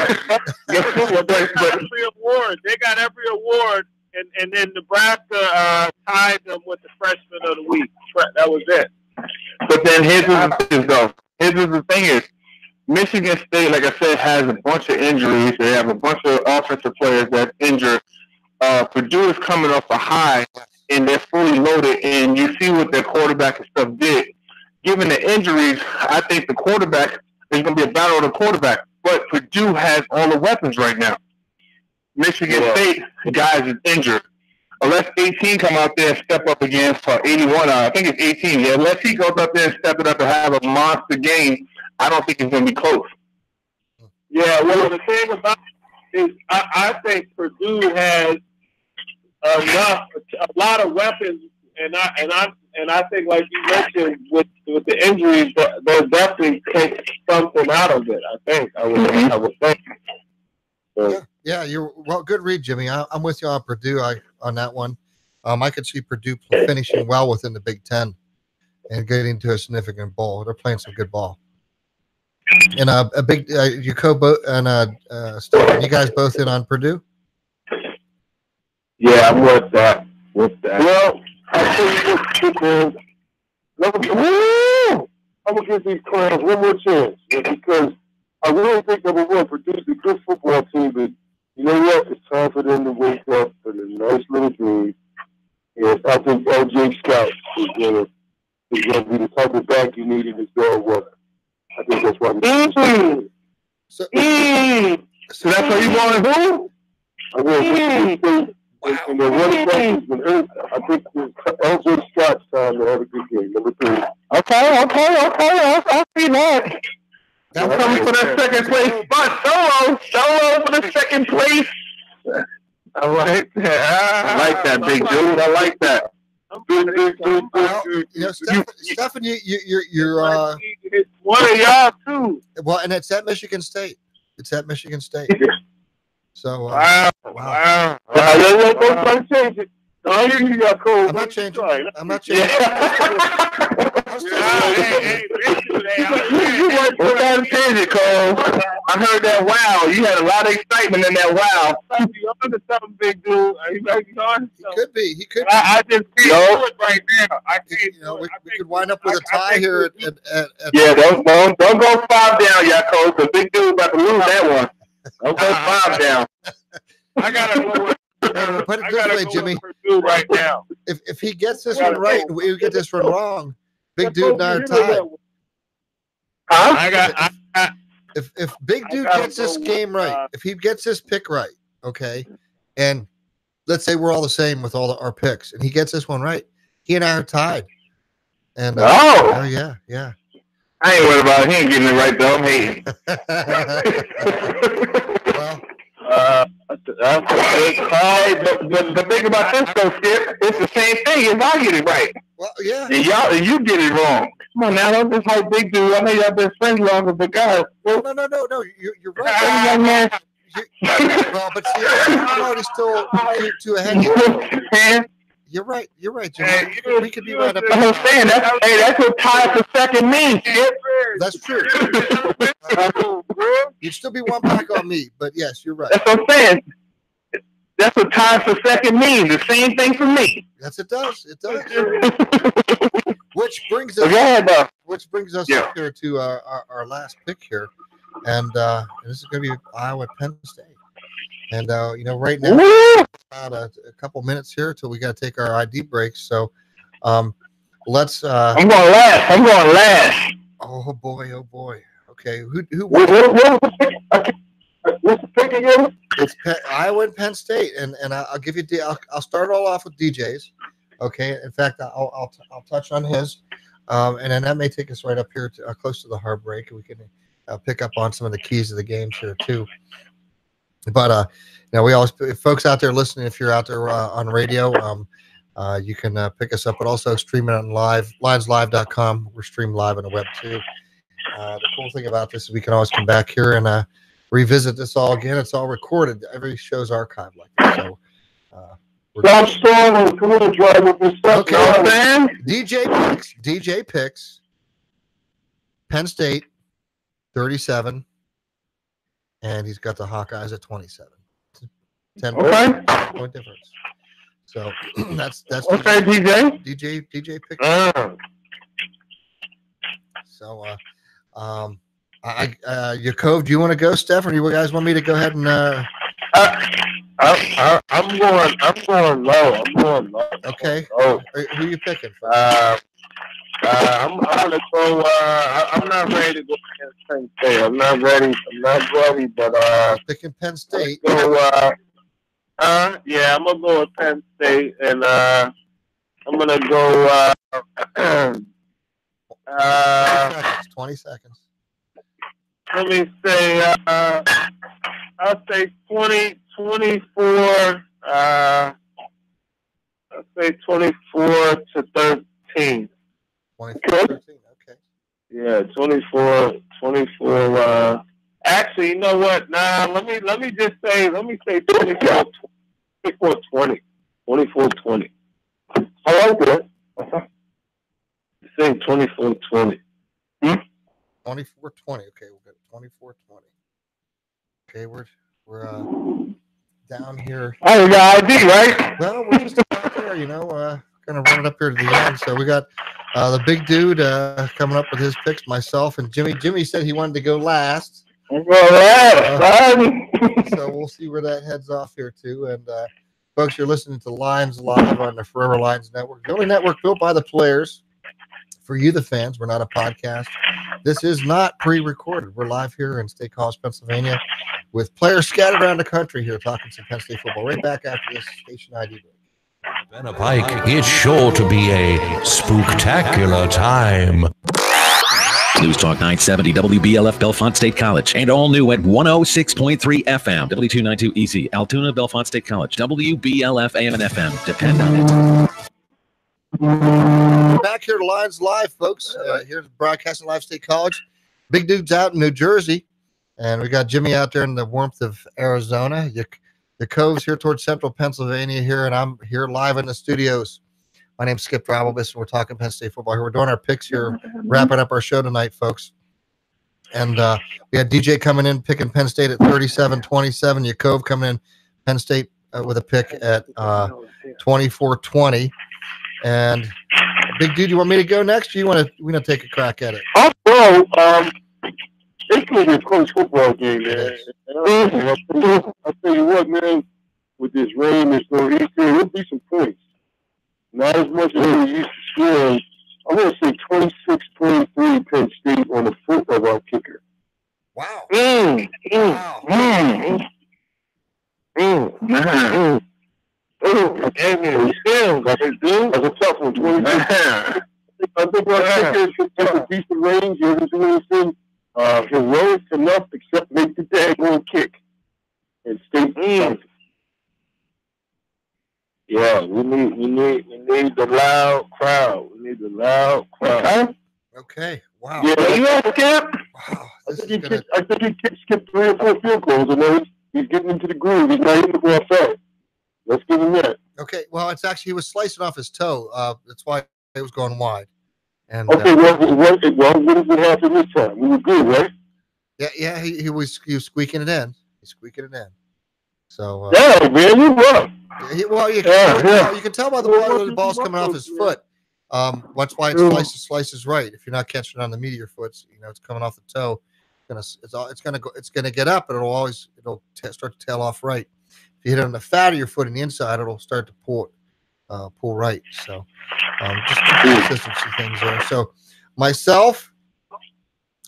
Every award, they got every award, and then Nebraska tied them with the freshman of the week. That was it. But then here's the thing is, Michigan State, like I said, has a bunch of injuries. They have a bunch of offensive players that injured. Purdue is coming off a high, and they're fully loaded. And you see what their quarterback and stuff did. Given the injuries, I think the quarterback is going to be a battle of the quarterback. But Purdue has all the weapons right now. Michigan State guys is injured. Unless 18 come out there and step up again for 81, I think it's 18. Yeah, unless he goes up there and step it up and have a monster game, I don't think it's going to be close. Yeah, well, the thing about it is I think Purdue has a lot of weapons, and I think, like you mentioned, with the injuries, they'll definitely take something out of it. I would think. So. Yeah, good read, Jimmy. I'm with you on Purdue on that one. I could see Purdue finishing well within the Big Ten and getting to a significant bowl. They're playing some good ball. And a big and Stephen, you guys both in on Purdue? Yeah, I'm with that. Well, I think I'm gonna give these clowns one more chance because I really think number one, Purdue's a good football team, but you know what? It's time for them to wake up for the nice little dream. Yes, I think LJ Scott is gonna be the type of back you need in this dog water. I think that's what So that's what you want to do? I will. And the running back has been hurt. I think LJ Scott's time to have a good game. Number 3. Okay. I'll see that. I'm coming for that second place spot. Solo for the second place. I like that, big dude. I like that. Stephen, you're it's one of y'all too. Well, and it's at Michigan State. So wow. Don't change it. I hear you got cold. I'm not changing. What time to change it, Cole? I heard that wow. You had a lot of excitement in that wow. You under something, big dude. Are you on? He could be. I just can't do it right now. I can't. We could wind up with a tie here. Yeah, don't go 5 down, Yaakov, because big dude about to lose that one. Don't go 5 down. I gotta go with put it I this gotta way, go Jimmy. to Purdue right now. If he gets this one right, and we get this one wrong, Big Dude and I are tied. Huh? If Big Dude gotta gets this go game with, right, if he gets this pick right, okay, and let's say we're all the same with all our picks, and he gets this one right, he and I are tied. And oh yeah. I ain't worried about it. He ain't getting it right though. I'm hating. Well, that's the thing about this though, Skip, it's the same thing if I get it right. well, yeah. And you get it wrong. Come on now, don't just hype Big Dude. I know y'all been friends longer, but guys. No. You're right. Young man. Well, but see, you're already still two ahead. You're right, Jimmy. We could be right up. I'm saying that's what ties for second means, Skip. That's true. You'd still be one back on me, but yes, you're right. That's what I'm saying. That's what ties for second means. The same thing for me. Yes, it does. It does. Which brings us up here to our last pick here, and this is going to be Iowa Penn State. And right now, about a couple minutes here till we got to take our ID breaks. So, let's. I'm going last. Oh boy. Okay, who? What's the pick again? It's Iowa and Penn State, and I'll give you. I'll start it all off with DJ's. Okay. In fact, I'll touch on his, and then that may take us right up here to close to the hard break, and we can pick up on some of the keys of the games here too. But we always, folks out there listening, if you're out there on radio, you can pick us up, but also stream it on lineslive.com. We're streamed live on the web too. The cool thing about this is we can always come back here and revisit this all again. It's all recorded. Every show's archived like this. So Stop stalling. Come on, drive with this stuff. Okay, man. DJ picks Penn State 37. And he's got the Hawkeyes at 27. 10 point difference. So that's okay, DJ. DJ picked. So Yakov, do you want to go, Steph, or do you guys want me to go ahead and I'm going low. Okay. Oh. Who are you picking? I'm gonna go. I'm not ready to go Penn State. I'm not ready, but picking Penn State. Yeah, I'm gonna go with Penn State, and I'm gonna go. 20 seconds. Let me say. I'll say 24. I'll say 24-13. 24-13, okay. Yeah, 24. Actually, you know what? Nah, let me say 24-20. 24-20. I like that. Say 24-20. 24-20. Okay, we'll get 24-20. Okay, we're down here. Oh, you got ID, right? Well, we're just about there, kind of running up here to the end. So we got the Big Dude coming up with his picks, myself and Jimmy. Jimmy said he wanted to go last. I'm going last, so we'll see where that heads off here too. And folks, you're listening to Lions Live on the Forever Lions Network, the only network built by the players for you, the fans. We're not a podcast. This is not pre-recorded. We're live here in State College, Pennsylvania, with players scattered around the country here talking some Penn State football. Right back after this station ID break. Benna Pike, it's sure to be a spooktacular time. News Talk 970 WBLF Bellefonte State College and all new at 106.3 FM W292 EC Altoona Bellefonte State College WBLF AM and FM. Depend on it. Back here to Lions Live, folks. Here's broadcasting Live State College. Big Dude's out in New Jersey, and we got Jimmy out there in the warmth of Arizona. The Cove's here towards central Pennsylvania here, and I'm here live in the studios. My name's Skip Travelbus, and we're talking Penn State football here. We're doing our picks here, wrapping up our show tonight, folks. And we had DJ coming in, picking Penn State at 37-27. Yakov coming in, Penn State with a pick at 24-20. And Big Dude, you want me to go next, or you want to take a crack at it? I'll go. It's going to be a close football game, man. I'll tell you what, man. with this rain that's going east, there will be some points. Not as much as we used to score. I'm going to say 26-23 Penn State on the foot of our kicker. Wow. Wow. That's a tough one. 26. I think our kicker should take a decent range. He doesn't do anything heroic enough except make the daggone kick and stay. Yeah, we need the loud crowd. We need the loud crowd. Okay. Wow. Yeah, you have a camp? Wow. I think he skipped 3 or 4 field goals, and then he's getting into the groove. He's not hitting the ball fast. Let's give him that. Okay. Well, it's actually he was slicing off his toe. That's why it was going wide. And okay. What does it happen this time? We were good, right? Yeah. He was squeaking it in. He's squeaking it in. So. Yeah, man, you won. You can tell by the ball's coming off his foot. That's why it's slices right. If you're not catching it on the meat of your foot, it's coming off the toe. It's gonna get up, and it'll start to tail off right. If you hit it on the fat of your foot and the inside, it'll start to pull right. So just consistency things there. So myself,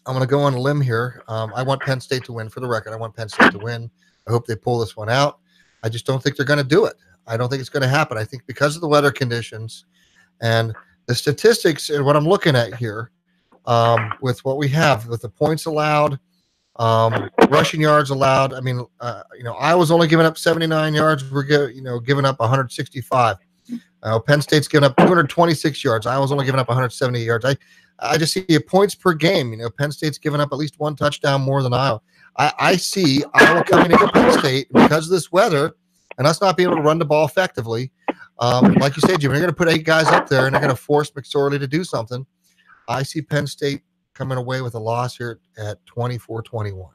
I'm gonna go on a limb here. I want Penn State to win. For the record, I want Penn State to win. I hope they pull this one out. I just don't think they're going to do it. I don't think it's going to happen. I think because of the weather conditions and the statistics and what I'm looking at here, with what we have, with the points allowed, rushing yards allowed. I mean, I was only giving up 79 yards. We're giving up 165. Penn State's giving up 226 yards. I was only giving up 170 yards. I just see points per game. Penn State's giving up at least 1 touchdown more than Iowa. I see Iowa coming into Penn State because of this weather and us not being able to run the ball effectively. Like you said, Jimmy, they're going to put 8 guys up there and they're going to force McSorley to do something. I see Penn State coming away with a loss here at 24-21.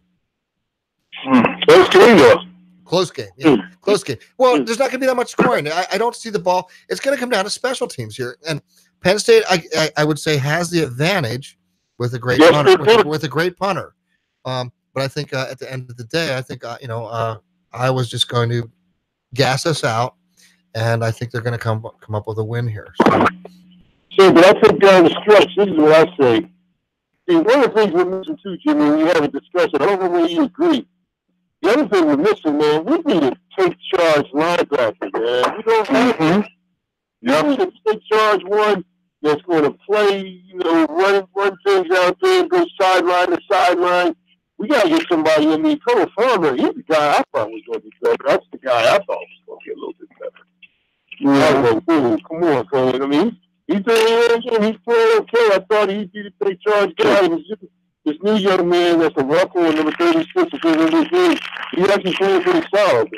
Close game, though. Close game. Yeah, close game. Well, there's not going to be that much scoring. I don't see the ball. It's going to come down to special teams here. And Penn State, I would say, has the advantage with a great punter. With a great punter. But I think at the end of the day, I think I was just going to gas us out, and I think they're going to come up with a win here. So, but I think down the stretch, this is what I say. See, one of the things we're missing too, Jimmy, when you have a discussion, I don't know whether you agree. The other thing we're missing, man, we need a take charge linebacker, man. We don't have it. We need a take charge one that's going to play, run things out there, go sideline to sideline. We got to get somebody. I mean, Cole Farmer, he's the guy I thought was going to be better. That's the guy I thought was going to get a little bit better. Come on, Cole. I mean, he's playing okay. I thought he'd be the take charge guy. This new young man that's a ruffle in number 36 is in this league. He actually playing pretty solid.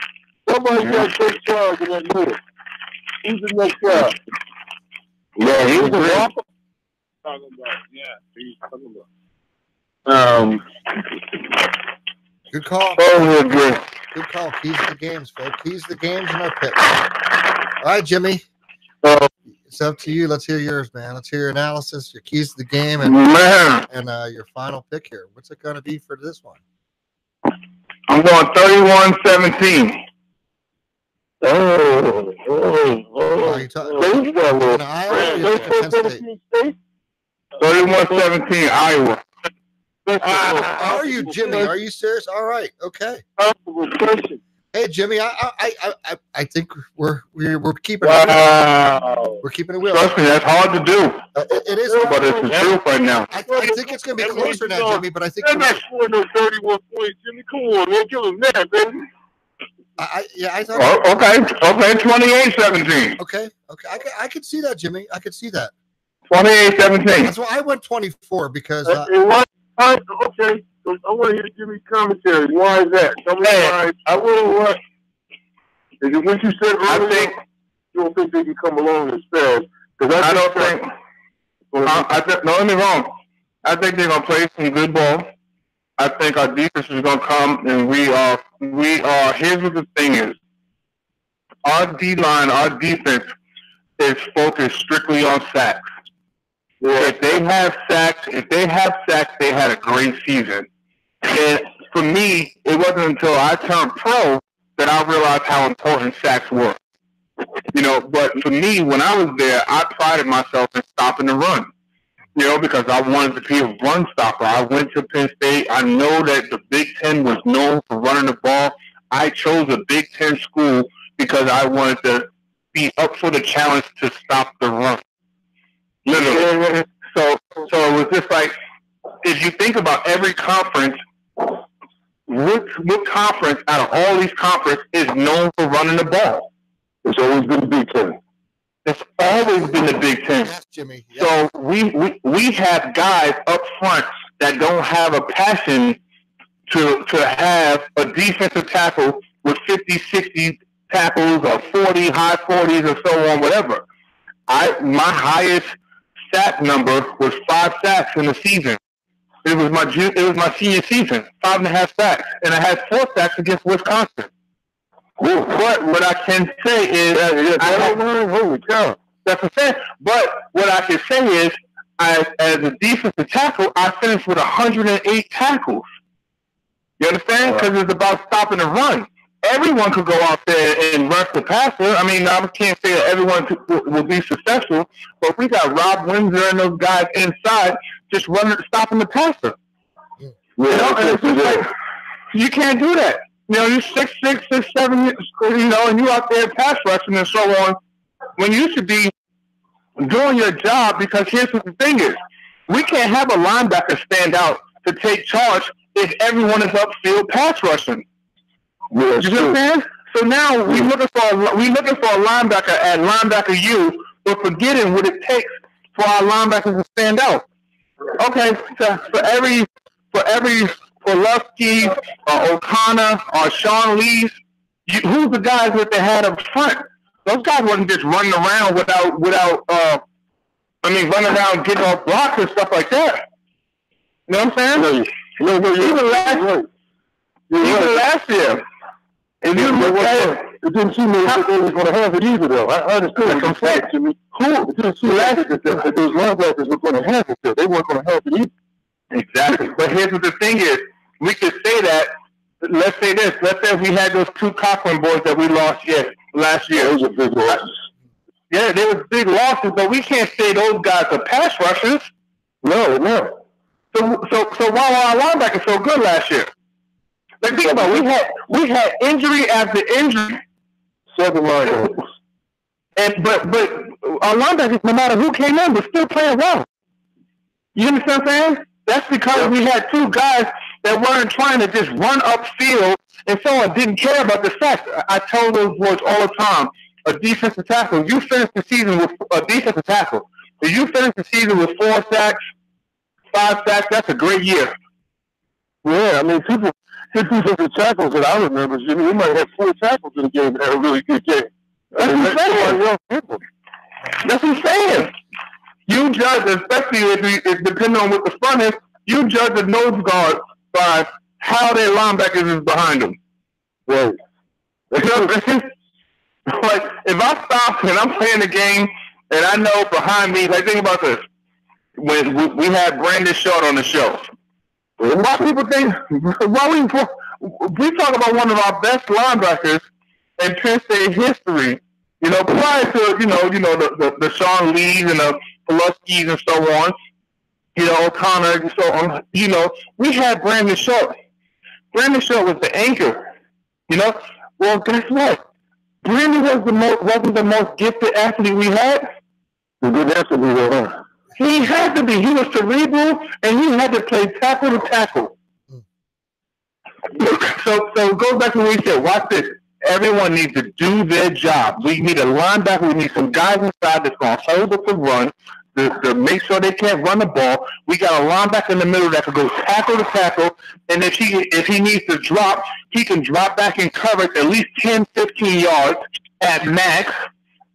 Somebody got to take charge in that middle. Who's the next guy? Yeah, he's the ruffle. Talking about, he's talking about. Good call. Oh, good. Good call. Keys to the games, folks. Keys to the games and our picks. All right, Jimmy. It's up to you. Let's hear yours, man. Let's hear your analysis, your keys to the game, and your final pick here. What's it going to be for this one? I'm going 31-17. Oh, you talking Iowa? 31-17, Iowa. Are you, Jimmy? Are you serious? All right. Okay. Hey, Jimmy. I think we're keeping it real. We're keeping it real. Trust me, that's hard to do. It is, but it's the truth right now. I think it's going to be closer now, Jimmy. But I think they're not scoring no 31 points, Jimmy. Come on, man, give him that, baby. I thought. Okay, 28-17. Okay. I could see that, Jimmy. I could see that. 28-17. That's why I went 24 because. Okay, so I want to hear Jimmy's commentary. Why is that? Tell me why. I will. What? Is it what you said earlier? I think you don't think they can come along as fast? I don't think. No, don't get me wrong. I think they're gonna play some good ball. I think our defense is gonna come, and we are. Here's what the thing is. Our D-line, our defense is focused strictly on sacks. Yeah. If they have sacks, they had a great season. And for me, it wasn't until I turned pro that I realized how important sacks were. You know, but for me, when I was there, I prided myself in stopping the run. You know, because I wanted to be a run stopper. I went to Penn State. I know that the Big Ten was known for running the ball. I chose a Big Ten school because I wanted to be up for the challenge to stop the run. Literally. So it was just like, if you think about every conference, what conference out of all these conferences is known for running the ball? It's always been the Big Ten. It's always been the Big Ten. Yes, Jimmy. Yes. So we have guys up front that don't have a passion to have a defensive tackle with 50, 60 tackles or 40, high 40s or so on, whatever. My highest sack number was 5 sacks in the season. It was my senior season, 5.5 sacks, and I had 4 sacks against Wisconsin. But what I can say is, holy cow. That's what I'm saying. But what I can say is, as a defensive tackle, I finished with 108 tackles. You understand? Because it's about stopping the run. Everyone could go out there and rush the passer. I mean, I can't say that everyone will be successful, but we got Rob Windsor and those guys inside just stopping the passer. Yeah, you know, and it's just like, you can't do that. You know, you're 6'6", 6'7", you know, and you out there pass rushing and so on, when you should be doing your job, because here's what the thing is. We can't have a linebacker stand out to take charge if everyone is upfield pass rushing. Yeah, you know what I'm saying? So now we're looking for a linebacker at linebacker U, but forgetting what it takes for our linebackers to stand out. Okay, so for every Pulaski or O'Connor or Sean Lee's, who's the guys that they had up front? Those guys wasn't just running around running around getting off blocks and stuff like that. You know what I'm saying? Even last year. And you look at it, it didn't seem like they were going to have it either, though. I understand what you're saying to me. It didn't seem like that those linebackers were going to have it there. They weren't going to have it either. Exactly. But here's what the thing is. We could say that, let's say this. Let's say we had those 2 Cochran boys that we lost last year. Those are big losses. Yeah, they were big losses, but we can't say those guys are pass rushers. No. So why were our linebackers so good last year? Like, think about it. We had injury after injury. 7 linebackers. But our linebackers, no matter who came in, were still playing well. You understand what I'm saying? That's because we had 2 guys that weren't trying to just run upfield and so on, didn't care about the sacks. I tell those boys all the time, a defensive tackle, you finish the season with a defensive tackle. If you finish the season with 4 sacks, 5 sacks, that's a great year. Yeah, I mean, people hit defensive tackles that I remember, Jimmy, we might have 4 tackles in a game that had a really good game. That's what I'm saying. You judge, especially if depending on what the front is, you judge a nose guard by how their linebackers is behind them. Right. Like, if I stop and I'm playing the game and I know behind me, like, think about this. When we had Brandon Short on the show, why people think, we talk about one of our best linebackers in Penn State history, you know, prior to, the Sean Lees and the Pulaskis and so on, O'Connor and so on, we had Brandon Short. Brandon Short was the anchor, Well, guess what? Brandon wasn't the most gifted athlete we had. The good athlete we had. He had to be. He was cerebral, and he had to play tackle to tackle. So it goes back to what we said. Watch this. Everyone needs to do their job. We need a linebacker. We need some guys inside that's going to hold up the run, to make sure they can't run the ball. We got a linebacker in the middle that can go tackle to tackle, and if he needs to drop, he can drop back in coverage at least 10, 15 yards at max.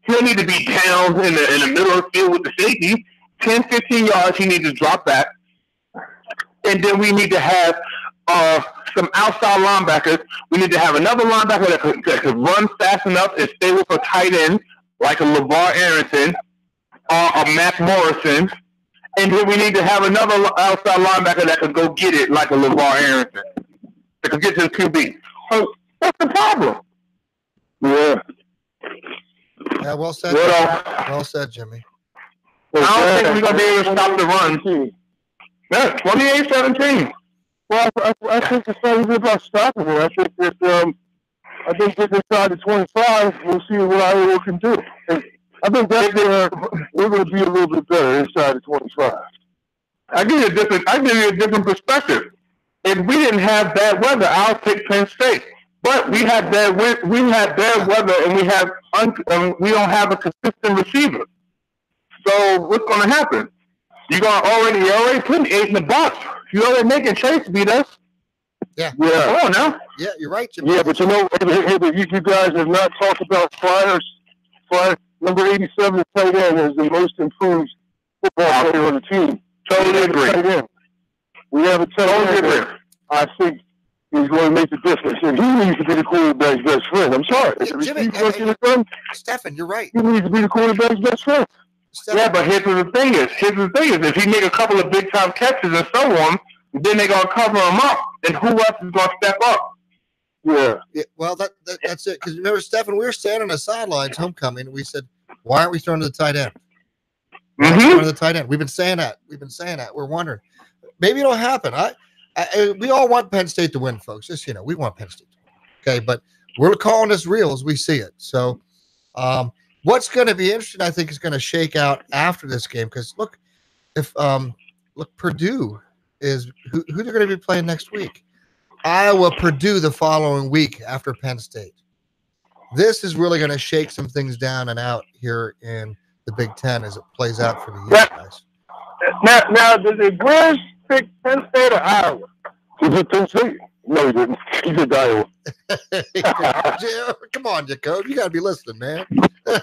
He'll need to be down in the middle of the field with the safety. 10, 15 yards, he needs to drop back. And then we need to have some outside linebackers. We need to have another linebacker that could run fast enough and stay with a tight end, like a LeVar Arrington or a Mac Morrison. And then we need to have another outside linebacker that could go get it, like a LeVar Arrington, that could get to the QB. So what's the problem? Yeah. Yeah, well said. Well said, Jimmy. I don't think we're going to be able to stop the run. Yeah, 28-17. Well, I think it's not even about stopping it. I think that getting inside the 25, we'll see what Iowa can do. And I think that's we're going to be a little bit better inside the 25. I give you a different perspective. If we didn't have bad weather, I'll pick Penn State. But we had bad weather, and we don't have a consistent receiver. So what's going to happen? You're already putting 8 in the box. You're already making Chase beat us. Yeah. Come on now. Yeah, you're right, Jimmy. Yeah, but you guys have not talked about Flyers. Number 87, the tight end, is the most improved football player on the team. Totally agree. We have a tight end. I think he's going to make the difference, and he needs to be the quarterback's best friend. I'm sorry. Jimmy, Stephen, you're right. He needs to be the quarterback's best friend. Stephen. Yeah, but here's the thing is, if he make a couple of big time catches and so on, then they're gonna cover him up, and who else is gonna step up? Yeah. Well, that's it. Because remember, Stephen, we were standing on the sidelines, homecoming, and we said, "Why aren't we throwing to the tight end?" To the tight end. We've been saying that. We're wondering. Maybe it'll happen. We all want Penn State to win, folks. Just we want Penn State to win. Okay, but we're calling this real as we see it. So, what's going to be interesting, I think, is going to shake out after this game. Because look, if Purdue is who they're going to be playing next week. Iowa, Purdue the following week after Penn State. This is really going to shake some things down and out here in the Big Ten as it plays out for the year, guys. Now, did the Grizz pick Penn State or Iowa? He picked Penn State. No, he didn't. He picked Iowa. Come on, Jacob. You got to be listening, man. I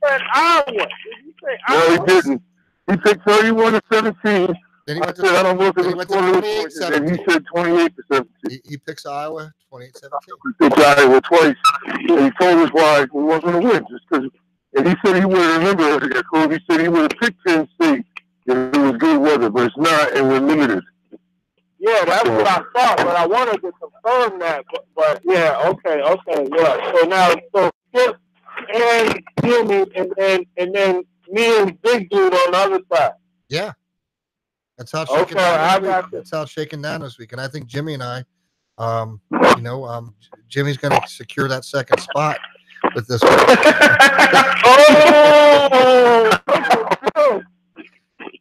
said Iowa. Did you say Iowa? No, he didn't. He picked 31-17. Then he went to, I don't look at he went to 28-17. And he said 28-17. He picks Iowa 28-17. He picked Iowa twice. And he told us why we wasn't going to win. Just because. And he said he would have remembered. He said he would have picked Penn State if it was good weather, but it's not, and we're limited. Yeah, that's what I thought, but I wanted to confirm that. But yeah, okay, yeah. So now, Skip and Jimmy, and then me and Big Dude on the other side. Yeah, that's how it's shaking down. That's how it's shaking down this week, and I think Jimmy and I, Jimmy's going to secure that second spot with this one.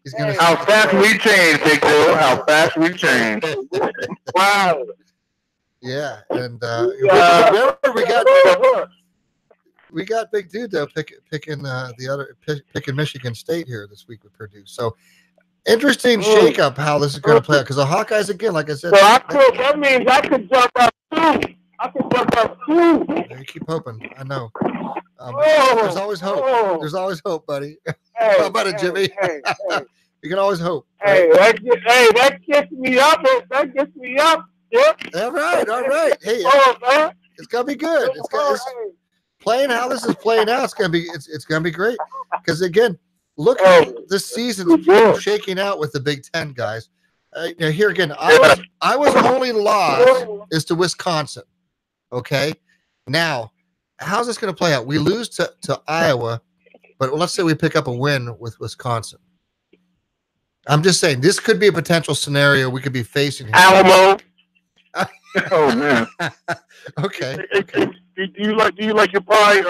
He's gonna how fast we change, Big Dude. How fast we change. Wow. Yeah, and we got Big Dude though picking Michigan State here this week with Purdue. So interesting shakeup how this is going to play out because the Hawkeyes again, like I said. So that means I could jump up too. You keep hoping. I know. There's always hope. There's always hope, buddy. How about it, Jimmy? You can always hope. Right? That gets me up. That gets me up. Yeah. All right. Hey, it's gonna be good. It's playing how this is playing out. It's gonna be great. Because again, look how this season's shaking out with the Big Ten guys. Here again, I was only lost is to Wisconsin. Okay, now how's this going to play out? We lose to Iowa, but let's say we pick up a win with Wisconsin. I'm just saying this could be a potential scenario we could be facing here. Alamo. Oh man. Okay. Do you like your pie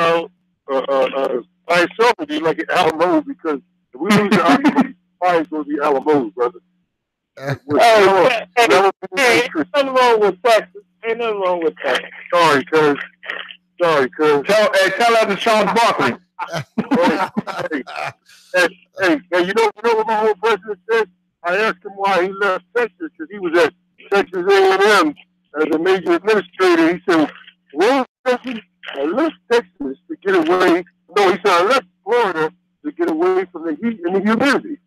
by itself, or do you like it Alamo? Because if we lose to Iowa, pie is going to be Alamo, brother. Ain't nothing wrong with Texas. Ain't nothing wrong with that. Sorry, cuz. Tell her to Sean Barkley. Hey, you know what my old president said? I asked him why he left Texas, because he was at Texas A&M as a major administrator. He said, well, I left Texas to get away. No, he said, I left Florida to get away from the heat and the humidity.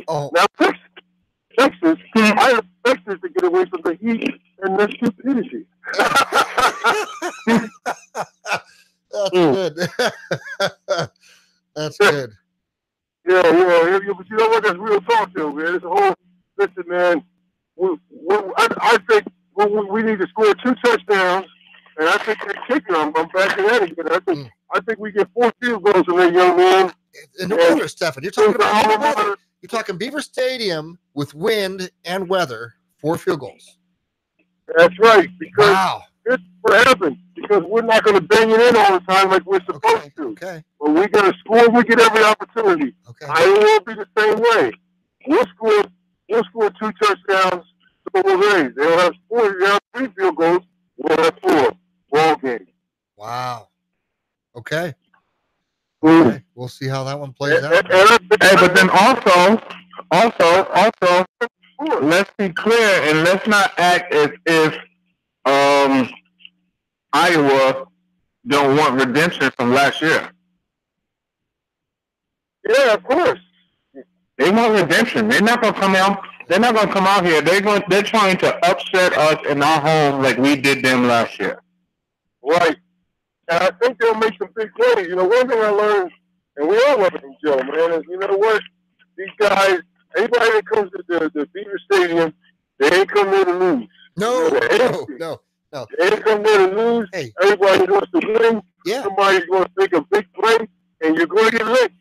Oh. Now, Texas, I left Texas to get away from the heat and the stupidity. That's good. That's good. Yeah, but you know what? That's real talk, though, man. It's a whole. Listen, man. I think we need to score 2 touchdowns And I think that kicker, I'm back to that again. I think we get 4 field goals from that young man. And the weather, Stefan. You're talking about the weather. You're talking Beaver Stadium with wind and weather, 4 field goals. That's right. Because this is what happens. Because we're not going to bang it in all the time like we're supposed to. Okay. But we're going to score. We get every opportunity. Okay. I will be the same way. We'll score 2 touchdowns. So they'll have 4. They'll have 3 field goals. We'll have 4. Ball game. Wow. Okay. Okay. We'll see how that one plays out. Hey, but then also, let's be clear and let's not act as if Iowa don't want redemption from last year. Yeah, of course. They want redemption. They're not gonna come out. They're not gonna come out here. They're trying to upset us in our home like we did them last year. Right. And I think they'll make some big plays. You know, one thing I learned, and we all learned from Joe, man, is you know what? These guys, anybody that comes to the Beaver Stadium, they ain't come there to lose. No. They ain't come there to lose. Hey. Everybody wants to win. Yeah. Somebody's going to make a big play, and you're going to get licked.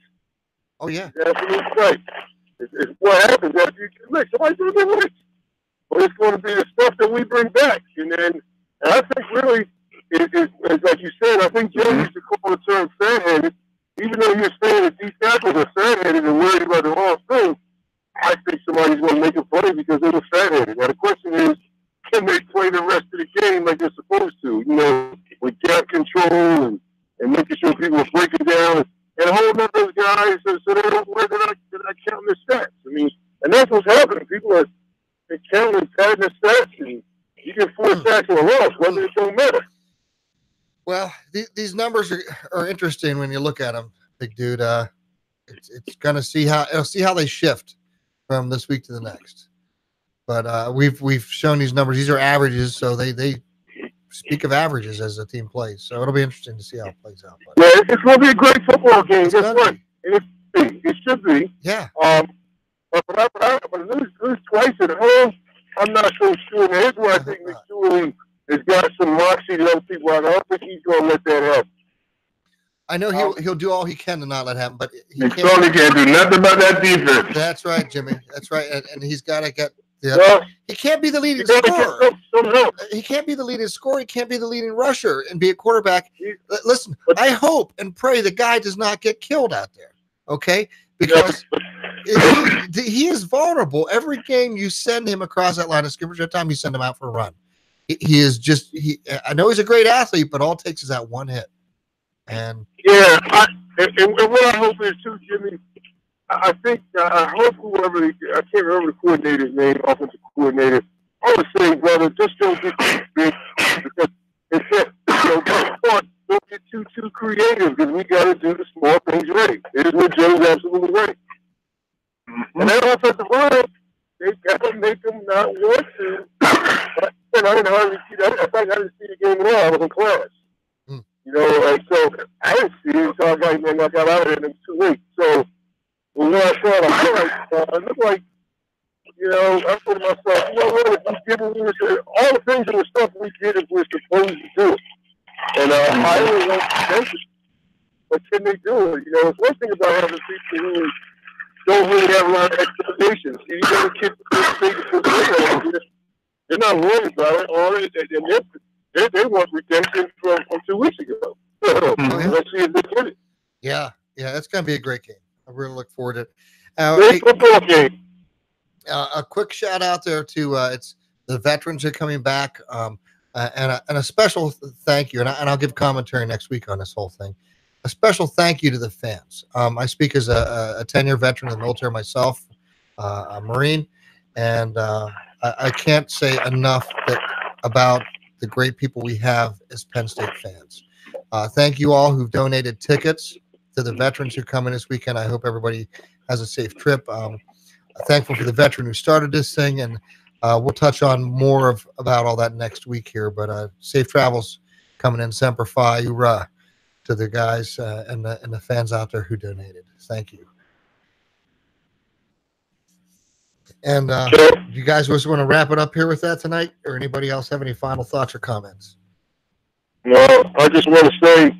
Oh, yeah. That's right. It's what happens after you get licked. Somebody's going to get licked. But it's going to be the stuff that we bring back. And I think really, it's like you said, I think Joe used to call the term fat-headed. Even though you're saying that these tackles are fat-headed and worried about the wrong thing, I think somebody's going to make a play because they were fat-headed. Now, the question is, can they play the rest of the game like they're supposed to? You know, with gap control and making sure people are breaking down and holding up those guys so they don't work. They're not counting their stats. I mean, and that's what's happening. People are counting and padding their stats, and you get 4 sacks in a loss, whether it don't matter. Well, these numbers are interesting when you look at them, big dude. It's going to see how they shift from this week to the next. But we've shown these numbers. These are averages, so they speak of averages as the team plays. So it'll be interesting to see how it plays out. But. Yeah, it's going to be a great football game. Guess what? It should be. Yeah. But lose twice at home, I'm not so sure. Now, here's where I think McSorley has got some moxie to help people out. I don't think he's going to let that happen. I know he'll do all he can to not let it happen, but he can't do nothing about that defense. That's right, Jimmy. That's right, and he's got to get. He can't be the leading scorer. He can't be the leading scorer. He can't be the leading rusher and be a quarterback. Listen, I hope and pray the guy does not get killed out there. Okay, because he is vulnerable. Every game you send him across that line of scrimmage, every time you send him out for a run, he is just. I know he's a great athlete, but all it takes is that one hit. And and what I hope is too, Jimmy. I hope whoever I can't remember the coordinator's name, offensive coordinator. I was saying, brother, just don't get too big because don't get too creative because we got to do the small things right. It is what Joe's absolutely right. And that offensive line, they got to make them not want to. And I didn't hardly see that. In fact, I didn't see the game at all. I was in class. You know, and so I didn't see it until I got out of it and it was too late. So when I saw the highlights, it looked like, you know, I thought to myself, you know what, if we did what we were all the things and the stuff we did if we're supposed to do it. And I really want to mention it. But can they do it? You know, it's one thing about having people who don't really have a lot of expectations. You got a kid they're not worried about it, or they want redemption from 2 weeks ago. Let's see if they get it. Yeah, that's going to be a great game. I really look forward to it. Great football game. A quick shout out there to it's the veterans are coming back, and a special thank you, and I'll give commentary next week on this whole thing. A special thank you to the fans. I speak as a 10-year veteran of the military myself, a Marine, and I can't say enough about the great people we have as Penn State fans. Thank you all who've donated tickets to the veterans who come in this weekend. I hope everybody has a safe trip. Thankful for the veteran who started this thing, and we'll touch on more about all that next week here. But safe travels coming in. Semper Fi, hoorah to the guys and the fans out there who donated. Thank you. And you guys just want to wrap it up here with that tonight, or anybody else have any final thoughts or comments? I just want to say,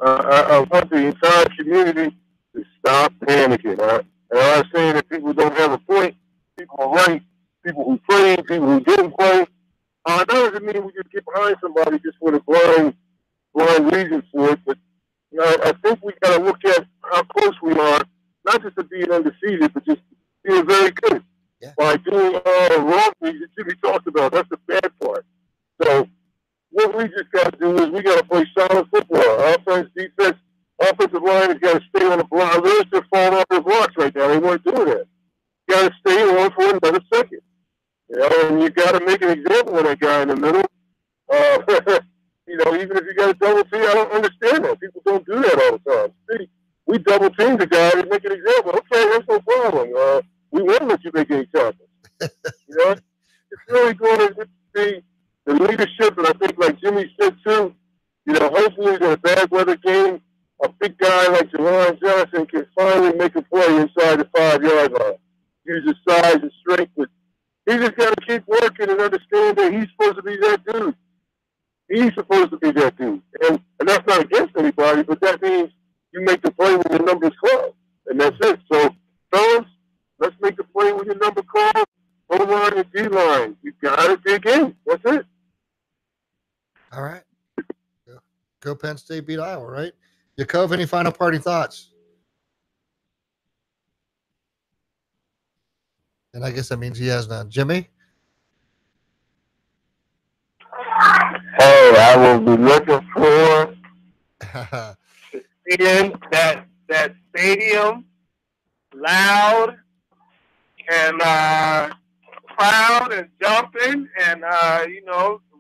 I want the entire community to stop panicking. And I'm not saying that people don't have a point. People are right. People who played, people who didn't play. That doesn't mean we just get behind somebody just with a blind reason for it. But I think we got to look at how close we are, not just to being undefeated, but just being very good. Yeah. By doing wrong things that Jimmy talked about. That's the bad part. So what we just got to do is we got to play solid football. Offense, defense, offensive line has got to stay on the block. They're falling off their blocks right now. They weren't doing that. You got to stay on for another second. And you got to make an example of that guy in the middle. Even if you got a double team, I don't understand that. People don't do that all the time. See, we double team the guy to make an example. Okay, that's no problem. We won't let you make any tackles. It's really going to be the leadership, and I think, like Jimmy said too, hopefully in a bad weather game, a big guy like Jawan Johnson can finally make a play inside the 5-yard line. Use his size and strength, but he just got to keep working and understand that he's supposed to be that dude. He's supposed to be that dude. And that's not against anybody, but that means you make the play when your number's called. And that's it. So, fellas, let's make the play when your number called. O-line and D-line. You got to dig in. That's it. All right. Go Penn State, beat Iowa, right? Yakov, any final parting thoughts? And I guess that means he has none. Jimmy? Hey, I will be looking forward to seeing that stadium loud and proud and jumping and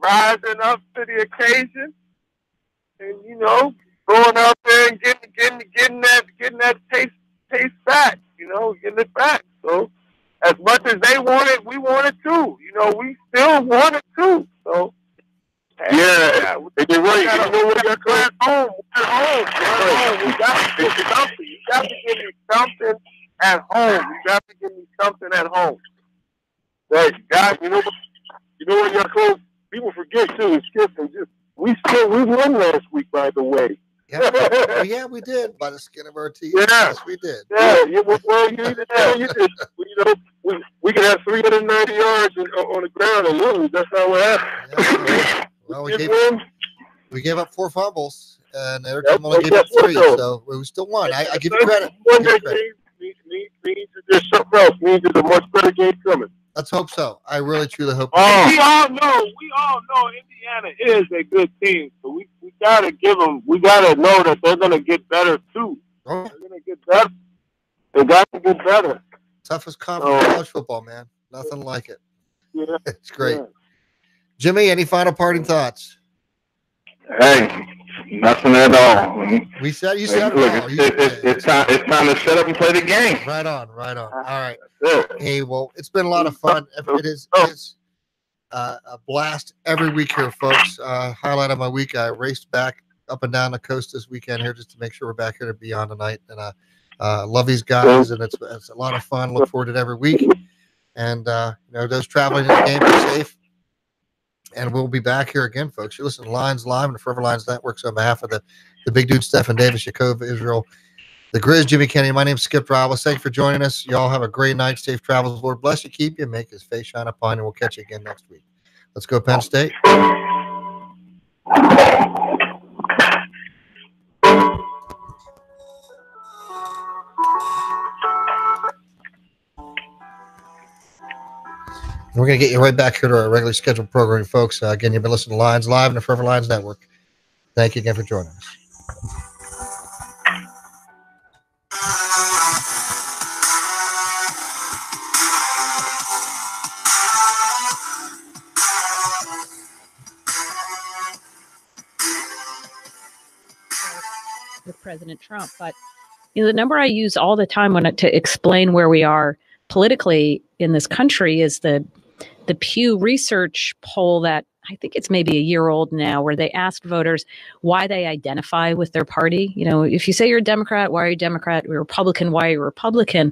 rising up to the occasion and going out there and getting that taste back, getting it back. So as much as they want it, we want it too. We still want it too. So yeah, and you're right. You know what? You're at home. At home. You got to do something. You got to give me something at home. You got to give me something at home. Right, guys. You know what, y'all close? People forget too. It's Skip and just we won last week, by the way. Yeah, yeah, we did by the skin of our teeth. Yeah. Yes, we did. Yeah, well, you did. We can have 390 yards on the ground and lose. That's not what happened. Yeah, well, we gave up 4 fumbles, and their team only gave up 3, so we still won. I give you credit. There's something else. Means there's a much better game coming. Let's hope so. I really, truly hope. We all know Indiana is a good team, so we gotta give them. We gotta know that they're gonna get better too. Oh. They're gonna get better. They got to get better. Toughest conference in college football, man. Nothing like it. Yeah, it's great. Yeah. Jimmy, any final parting thoughts? Hey, nothing at all. You said it all. It's time to shut up and play the game. Right on. All right. Hey, well, it's been a lot of fun. It is a blast every week here, folks. Highlight of my week, I raced back up and down the coast this weekend here just to make sure we're back here to be on tonight. And love these guys, and it's a lot of fun. Look forward to it every week. And those traveling to the game, be safe. And we'll be back here again, folks. You listen to Lions Live and the Forever Lions Network. So on behalf of the big dude, Stephen Davis, Yakov, Israel, the Grizz, Jimmy Kennedy, my name's Skip Rowles. Thank you for joining us. Y'all have a great night. Safe travels. Lord bless you, keep you, make his face shine upon you. We'll catch you again next week. Let's go, Penn State. We're going to get you right back here to our regularly scheduled programming, folks. Again, you've been listening to Lions Live and the Forever Lions Network. Thank you again for joining us. With President Trump, but the number I use all the time to explain where we are politically in this country is the Pew Research poll that I think it's maybe a year old now, where they asked voters why they identify with their party. If you say you're a Democrat, why are you a Democrat? You're a Republican, why are you a Republican?